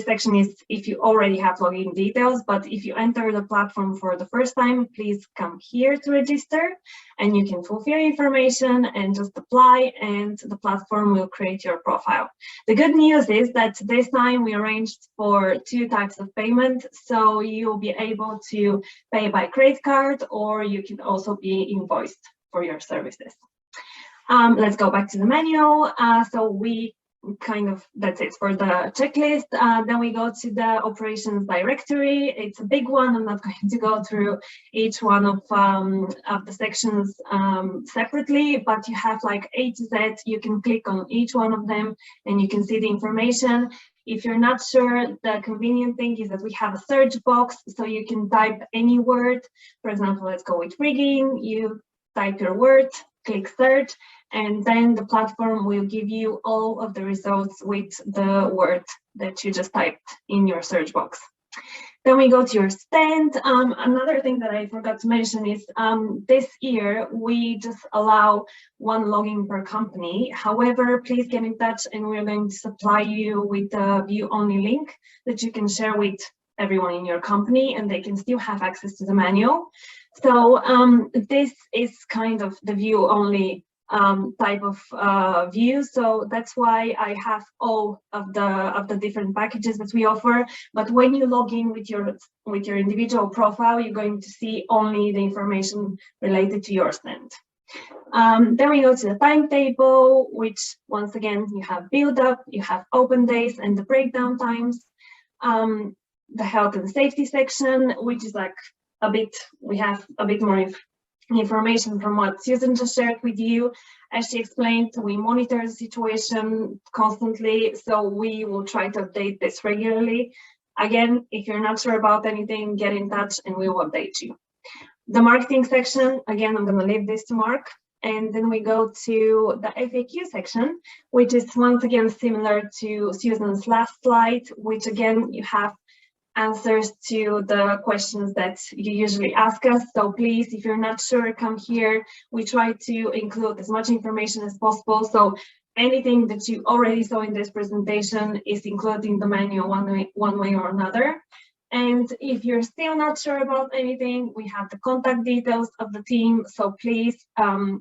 section is if you already have login details, but if you enter the platform for the first time, please come here to register, and you can fulfill information and just apply, and the platform will create your profile. The good news is that this time we arranged for 2 types of payment, so you'll be able to pay by credit card, or you can also be invoiced for your services. Let's go back to the manual. So we that's it for the checklist. Then we go to the operations directory. It's a big one. I'm not going to go through each one of the sections separately, but you have like A to Z. You can click on each one of them and you can see the information. If you're not sure, the convenient thing is that we have a search box, so you can type any word. For example, let's go with rigging. You type your word, click search, and then the platform will give you all of the results with the word that you just typed in your search box. Then we go to your stand. Another thing that I forgot to mention is this year we just allow 1 login per company. However, please get in touch and we're going to supply you with a view-only link that you can share with everyone in your company, and they can still have access to the manual. So this is kind of the view-only type of view, so that's why I have all of the different packages that we offer. But when you log in with your individual profile, you're going to see only the information related to your stand. Then we go to the timetable, which once again you have build up, you have open days and the breakdown times. The health and safety section, which is like we have a bit more information from what Susan just shared with you. As she explained, we monitor the situation constantly, so we will try to update this regularly. Again, if you're not sure about anything, get in touch and we will update you. The marketing section, again, I'm going to leave this to Mark. And then we go to the FAQ section, which is once again similar to Susan's last slide, which again, you have answers to the questions that you usually ask us. So please, if you're not sure, come here. We try to include as much information as possible. So anything that you already saw in this presentation is included in the manual one way or another. And if you're still not sure about anything, we have the contact details of the team. So please,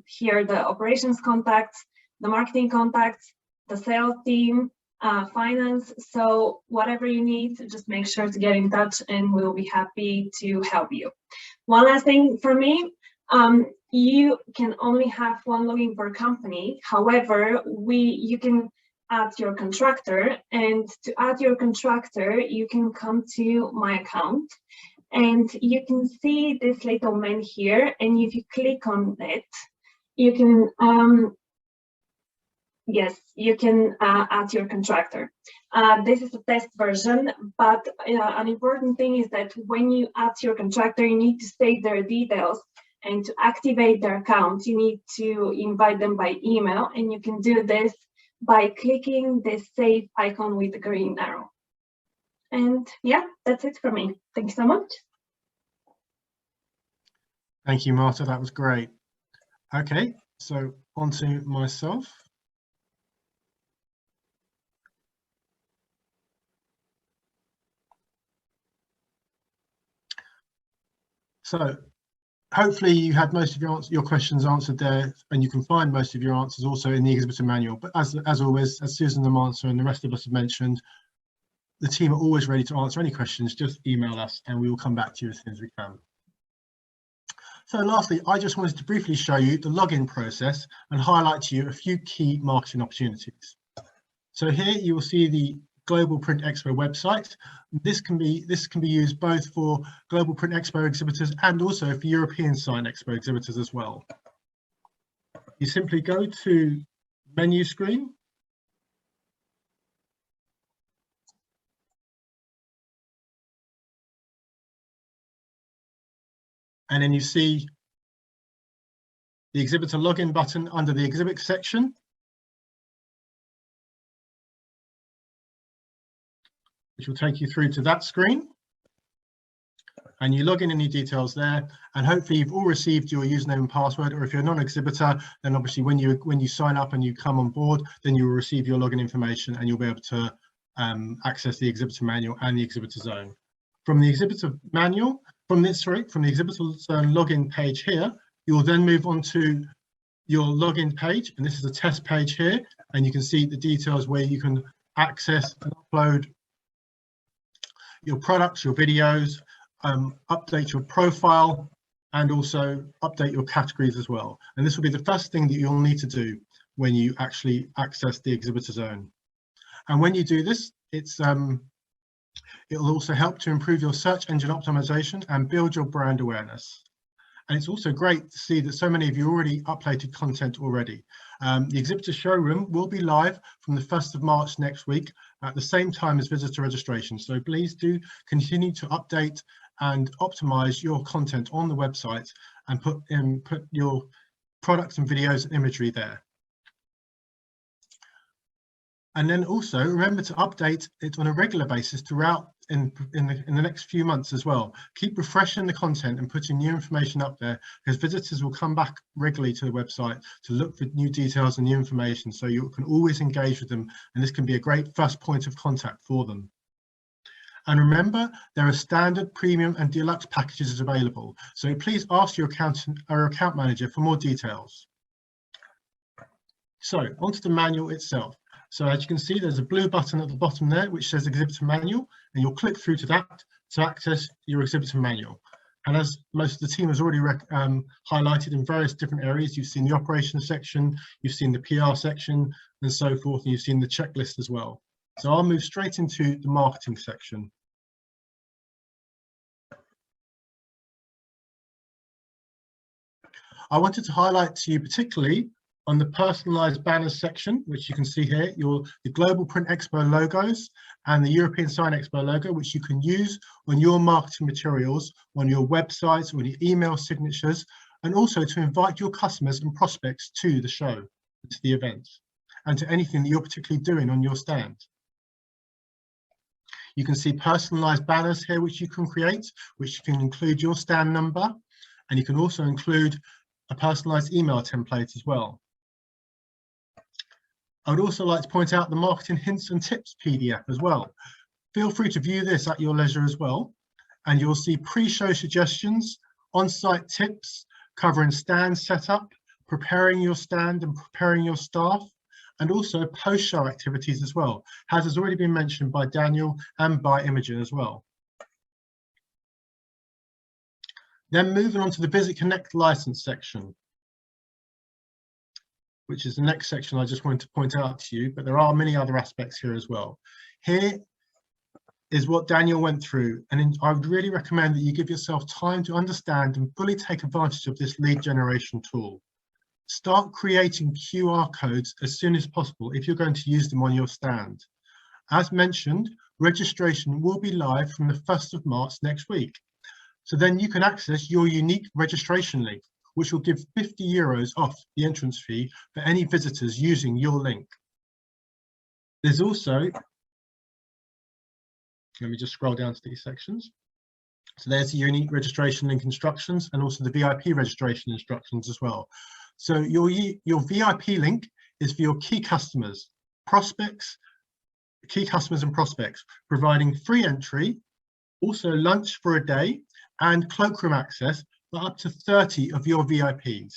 here are the operations contacts, the marketing contacts, the sales team, finance. So whatever you need, just make sure to get in touch and we'll be happy to help you. One last thing for me, you can only have 1 login per company. However, you can add your contractor, and to add your contractor, you can come to my account and you can see this little man here. And if you click on it, you can yes, you can add your contractor. This is a test version, but an important thing is that when you add your contractor, you need to state their details, and to activate their account, you need to invite them by email, and you can do this by clicking this save icon with the green arrow. And yeah, that's it for me. Thank you so much. Thank you, Marta. That was great. Okay, so on to myself. So hopefully you had most of your questions answered there, and you can find most of your answers also in the exhibitor manual. But as always, as Susan and Marta and the rest of us have mentioned, the team are always ready to answer any questions. Just email us and we will come back to you as soon as we can. So lastly, I just wanted to briefly show you the login process and highlight to you a few key marketing opportunities. So here you will see the Global Print Expo website. This can be used both for Global Print Expo exhibitors and also for European Sign Expo exhibitors as well. You simply go to menu screen. And then you see the exhibitor login button under the exhibit section. Which will take you through to that screen. And you log in any details there, and hopefully you've all received your username and password, or if you're a non-exhibitor, then obviously when you sign up and you come on board, then you will receive your login information and you'll be able to access the exhibitor manual and the exhibitor zone. From the exhibitor manual, from the exhibitor zone login page here, you will then move on to your login page, and this is a test page here, and you can see the details where you can access and upload your products, your videos, update your profile, and also update your categories as well. And this will be the first thing that you'll need to do when you actually access the exhibitor zone. And when you do this, it'll also help to improve your search engine optimization and build your brand awareness. And it's also great to see that so many of you already uploaded content already. The exhibitor showroom will be live from the 1st of March next week at the same time as visitor registration. So please do continue to update and optimize your content on the website and put your products and videos and imagery there. And then also remember to update it on a regular basis throughout in the next few months as well. Keep refreshing the content and putting new information up there, because visitors will come back regularly to the website to look for new details and new information, so you can always engage with them, and this can be a great first point of contact for them. And remember, there are standard, premium and deluxe packages available, so please ask your accountant or account manager for more details. So onto the manual itself. So as you can see, there's a blue button at the bottom there which says exhibitor manual, and you'll click through to that to access your exhibitor manual. And as most of the team has already highlighted in various different areas, you've seen the operations section, you've seen the PR section and so forth, and you've seen the checklist as well. So I'll move straight into the marketing section. I wanted to highlight to you particularly on the personalized banners section, which you can see here, the Global Print Expo logos and the European Sign Expo logo, which you can use on your marketing materials, on your websites, on your email signatures, and also to invite your customers and prospects to the show, to the event, and to anything that you're particularly doing on your stand. You can see personalized banners here, which you can create, which can include your stand number, and you can also include a personalized email template as well. I would also like to point out the marketing hints and tips PDF as well. Feel free to view this at your leisure as well, and you'll see pre-show suggestions, on-site tips covering stand setup, preparing your stand and preparing your staff, and also post-show activities as well, as has already been mentioned by Daniel and by Imogen as well. Then moving on to the VISITConnect license section, which is the next section I just wanted to point out to you, but there are many other aspects here as well. Here is what Daniel went through, and I would really recommend that you give yourself time to understand and fully take advantage of this lead generation tool. Start creating QR codes as soon as possible if you're going to use them on your stand. As mentioned, registration will be live from the 1st of March next week. So then you can access your unique registration link, which will give €50 off the entrance fee for any visitors using your link. There's also, let me just scroll down to these sections. So there's the unique registration link instructions and also the VIP registration instructions as well. So your VIP link is for your key customers, key customers and prospects, providing free entry, also lunch for a day, and cloakroom access for up to 30 of your VIPs.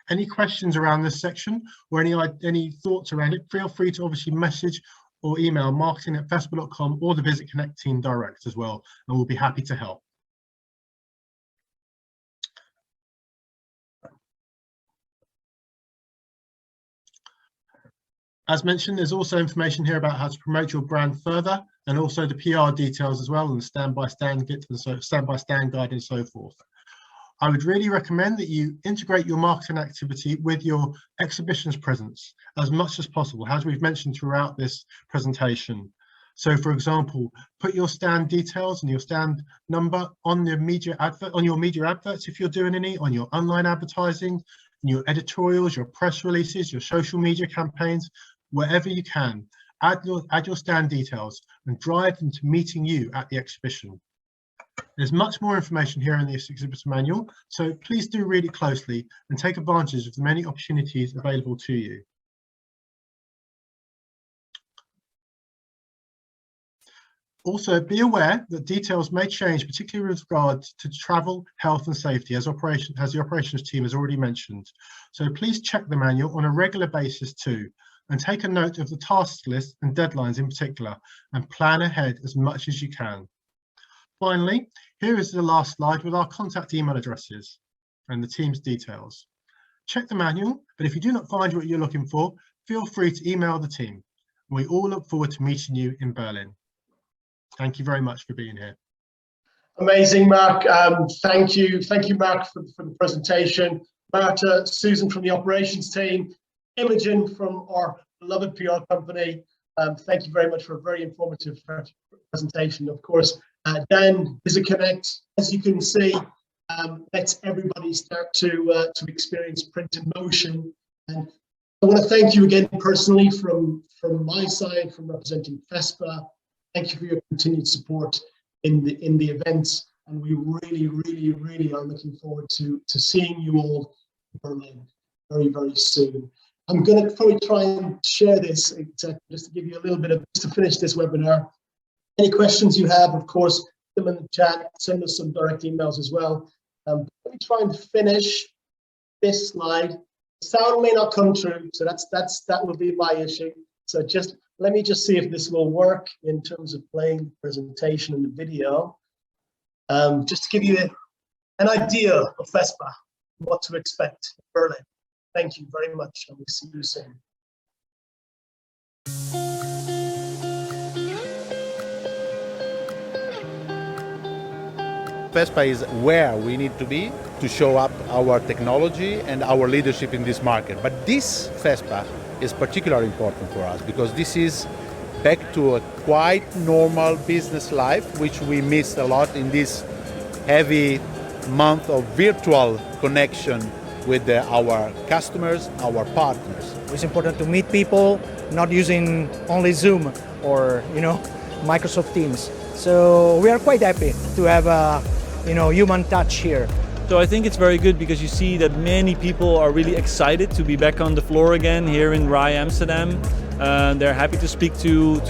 Any questions around this section or any thoughts around it, feel free to obviously message or email marketing@fespa.com or the VISITConnect team direct as well, and we'll be happy to help. As mentioned, there's also information here about how to promote your brand further, and also the PR details as well, and the stand-by-stand guide and so forth. I would really recommend that you integrate your marketing activity with your exhibitions presence as much as possible, as we've mentioned throughout this presentation. So, for example, put your stand details and your stand number on the media advert, on your media adverts if you're doing any, on your online advertising, in your editorials, your press releases, your social media campaigns, wherever you can. Add your stand details and drive them to meeting you at the exhibition. There's much more information here in this exhibitor manual, so please do read it closely and take advantage of the many opportunities available to you. Also, be aware that details may change, particularly with regard to travel, health and safety, as the operations team has already mentioned. So please check the manual on a regular basis too, and take a note of the task list and deadlines in particular, and plan ahead as much as you can. Finally, here is the last slide with our contact email addresses and the team's details. Check the manual, but if you do not find what you're looking for, feel free to email the team. We all look forward to meeting you in Berlin. Thank you very much for being here. Amazing, Mark. Thank you, Mark, for the presentation. Marta, Susan from the operations team, Imogen from our beloved PR company. Thank you very much for a very informative presentation. Of course, Dan, VISITConnect, as you can see, lets everybody start to experience print in motion. And I want to thank you again personally from my side, from representing FESPA. Thank you for your continued support in the events, and we really are looking forward to seeing you all in Berlin very, very soon. I'm going to probably try and share this just to give you a little bit of, just to finish this webinar. Any questions you have, of course, put them in the chat, send us some direct emails as well. Let me try and finish this slide. Sound may not come through, so that will be my issue. So let me just see if this will work in terms of playing the presentation and the video. Just to give you an idea of FESPA, what to expect in Berlin. Thank you very much, and we'll see you soon. FESPA is where we need to be to show up our technology and our leadership in this market. But this FESPA is particularly important for us because this is back to a quite normal business life, which we missed a lot in this heavy month of virtual connection with our customers, our partners. It's important to meet people, not using only Zoom or Microsoft Teams. So we are quite happy to have a human touch here. So I think it's very good because you see that many people are really excited to be back on the floor again here in RAI Amsterdam. They're happy to speak to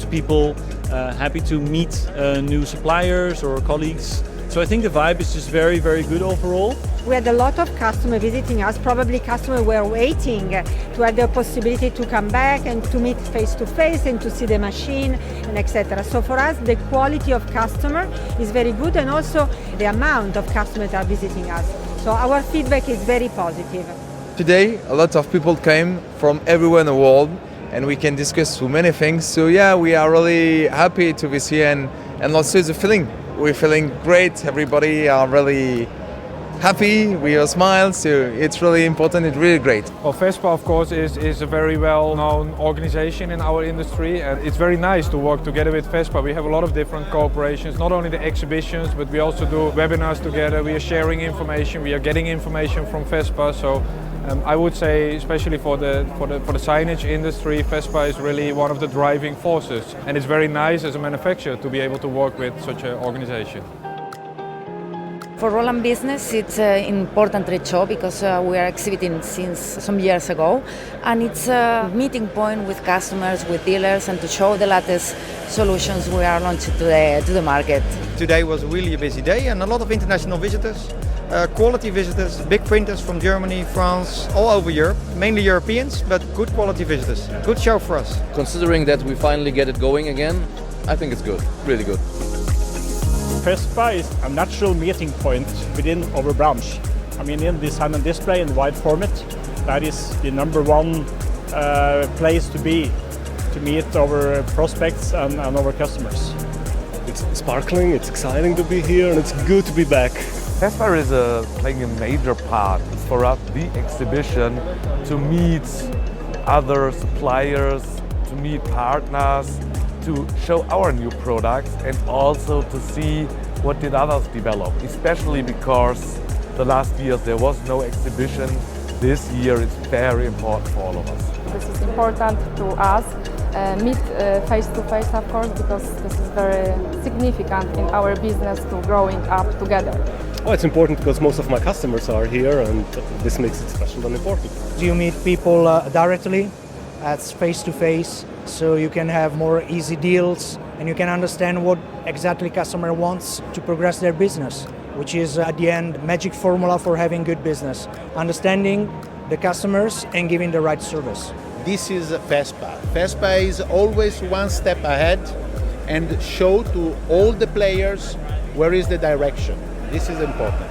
people, happy to meet new suppliers or colleagues. So I think the vibe is just very, very good overall. We had a lot of customers visiting us. Probably customers were waiting to have the possibility to come back and to meet face to face and to see the machine and etc. So for us, the quality of customer is very good, and also the amount of customers that are visiting us. So our feedback is very positive. Today, a lot of people came from everywhere in the world, and we can discuss so many things. So yeah, we are really happy to be here, and also the feeling. We're feeling great. Everybody are really happy. We all smile. So it's really important. It's really great. Well, FESPA, of course, is a very well-known organization in our industry, and it's very nice to work together with FESPA. We have a lot of different cooperations, not only the exhibitions, but we also do webinars together. We are sharing information. We are getting information from FESPA. So I would say, especially for the signage industry, FESPA is really one of the driving forces, and it's very nice as a manufacturer to be able to work with such an organization. For Roland Business, it's an important trade show because we are exhibiting since some years ago, and it's a meeting point with customers, with dealers, and to show the latest solutions we are launching to the market. Today was really a busy day and a lot of international visitors, quality visitors, big printers from Germany, France, all over Europe, mainly Europeans, but good quality visitors. Good show for us. Considering that we finally get it going again, I think it's good, really good. FESPA is a natural meeting point within our branch. I mean, in design and display in wide format, that is the number one place to be, to meet our prospects and our customers. It's sparkling, it's exciting to be here, and it's good to be back. FESPA is playing a major part for us, the exhibition, to meet other suppliers, to meet partners, to show our new products and also to see what did others develop, especially because the last years there was no exhibition. This year it's very important for all of us. This is important to us, meet face to face of course, because this is very significant in our business to growing up together. Oh, it's important because most of my customers are here and this makes it special and important. You meet people directly, that's face to face, so you can have more easy deals and you can understand what exactly customer wants to progress their business, which is at the end magic formula for having good business, understanding the customers and giving the right service. This is FESPA. FESPA is always one step ahead and show to all the players where is the direction. This is important.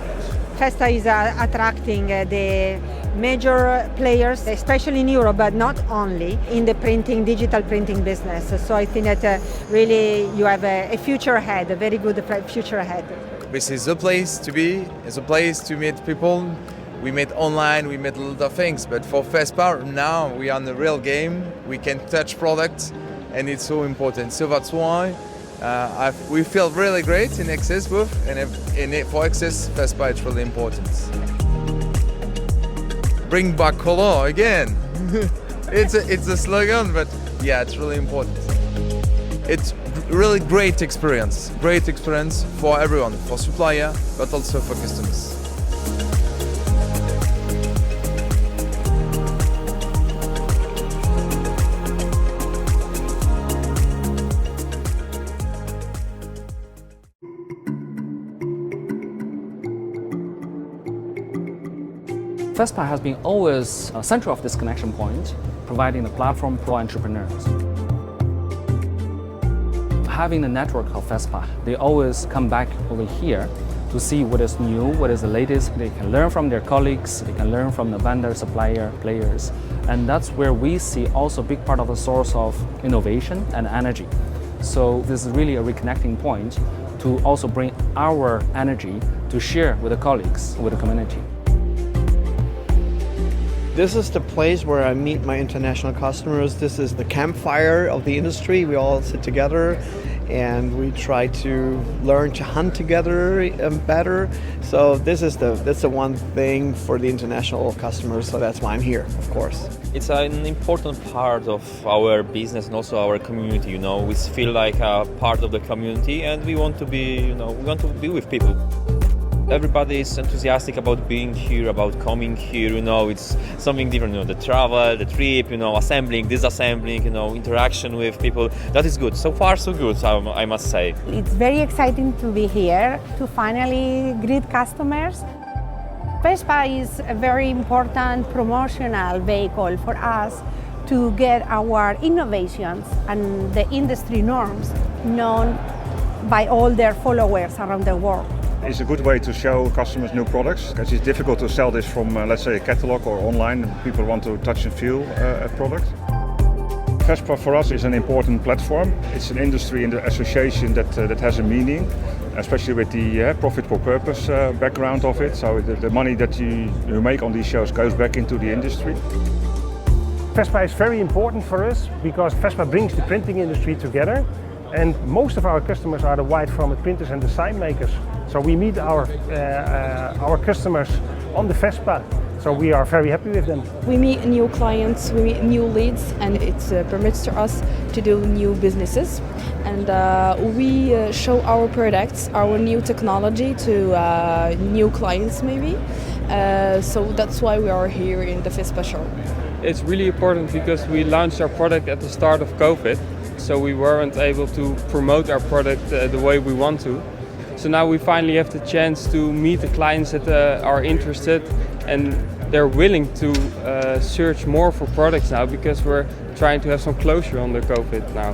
FESPA is attracting the major players, especially in Europe, but not only, in the digital printing business. So I think that really you have a future ahead, a very good future ahead. This is a place to be, it's a place to meet people. We met online, we met a lot of things, but for FESPA now we are in the real game. We can touch products and it's so important. So that's why we feel really great in Access booth, and for Access, FESPA it's really important. Bring back color again. It's a slogan, but yeah, it's really important. It's really great experience for everyone, for supplier, but also for customers. FESPA has been always a center of this connection point, providing a platform for entrepreneurs. Having a network of FESPA, they always come back over here to see what is new, what is the latest. They can learn from their colleagues, they can learn from the vendor, supplier, players. And that's where we see also a big part of the source of innovation and energy. So this is really a reconnecting point to also bring our energy to share with the colleagues, with the community. This is the place where I meet my international customers. This is the campfire of the industry. We all sit together and we try to learn to hunt together better. So that's the one thing for the international customers. So that's why I'm here, of course. It's an important part of our business and also our community. You know, we feel like a part of the community, and we want to be, we want to be with people. Everybody is enthusiastic about being here, about coming here, it's something different, the travel, the trip, assembling, disassembling, interaction with people. That is good. So far, so good, I must say. It's very exciting to be here, to finally greet customers. FESPA is a very important promotional vehicle for us to get our innovations and the industry norms known by all their followers around the world. It's a good way to show customers new products, because it's difficult to sell this from, let's say, a catalog or online. People want to touch and feel a product. FESPA for us is an important platform. It's an industry and association that has a meaning, especially with the profit for purpose background of it. So the money that you make on these shows goes back into the industry. FESPA is very important for us because FESPA brings the printing industry together. And most of our customers are the wide format printers and design makers. So we meet our customers on the FESPA So we are very happy with them. We meet new clients, we meet new leads, and it permits to us to do new businesses. And we show our products, our new technology to new clients maybe. So that's why we are here in the FESPA show. It's really important because we launched our product at the start of COVID, so we weren't able to promote our product the way we want to. So now we finally have the chance to meet the clients that are interested, and they're willing to search more for products now because we're trying to have some closure on the COVID now.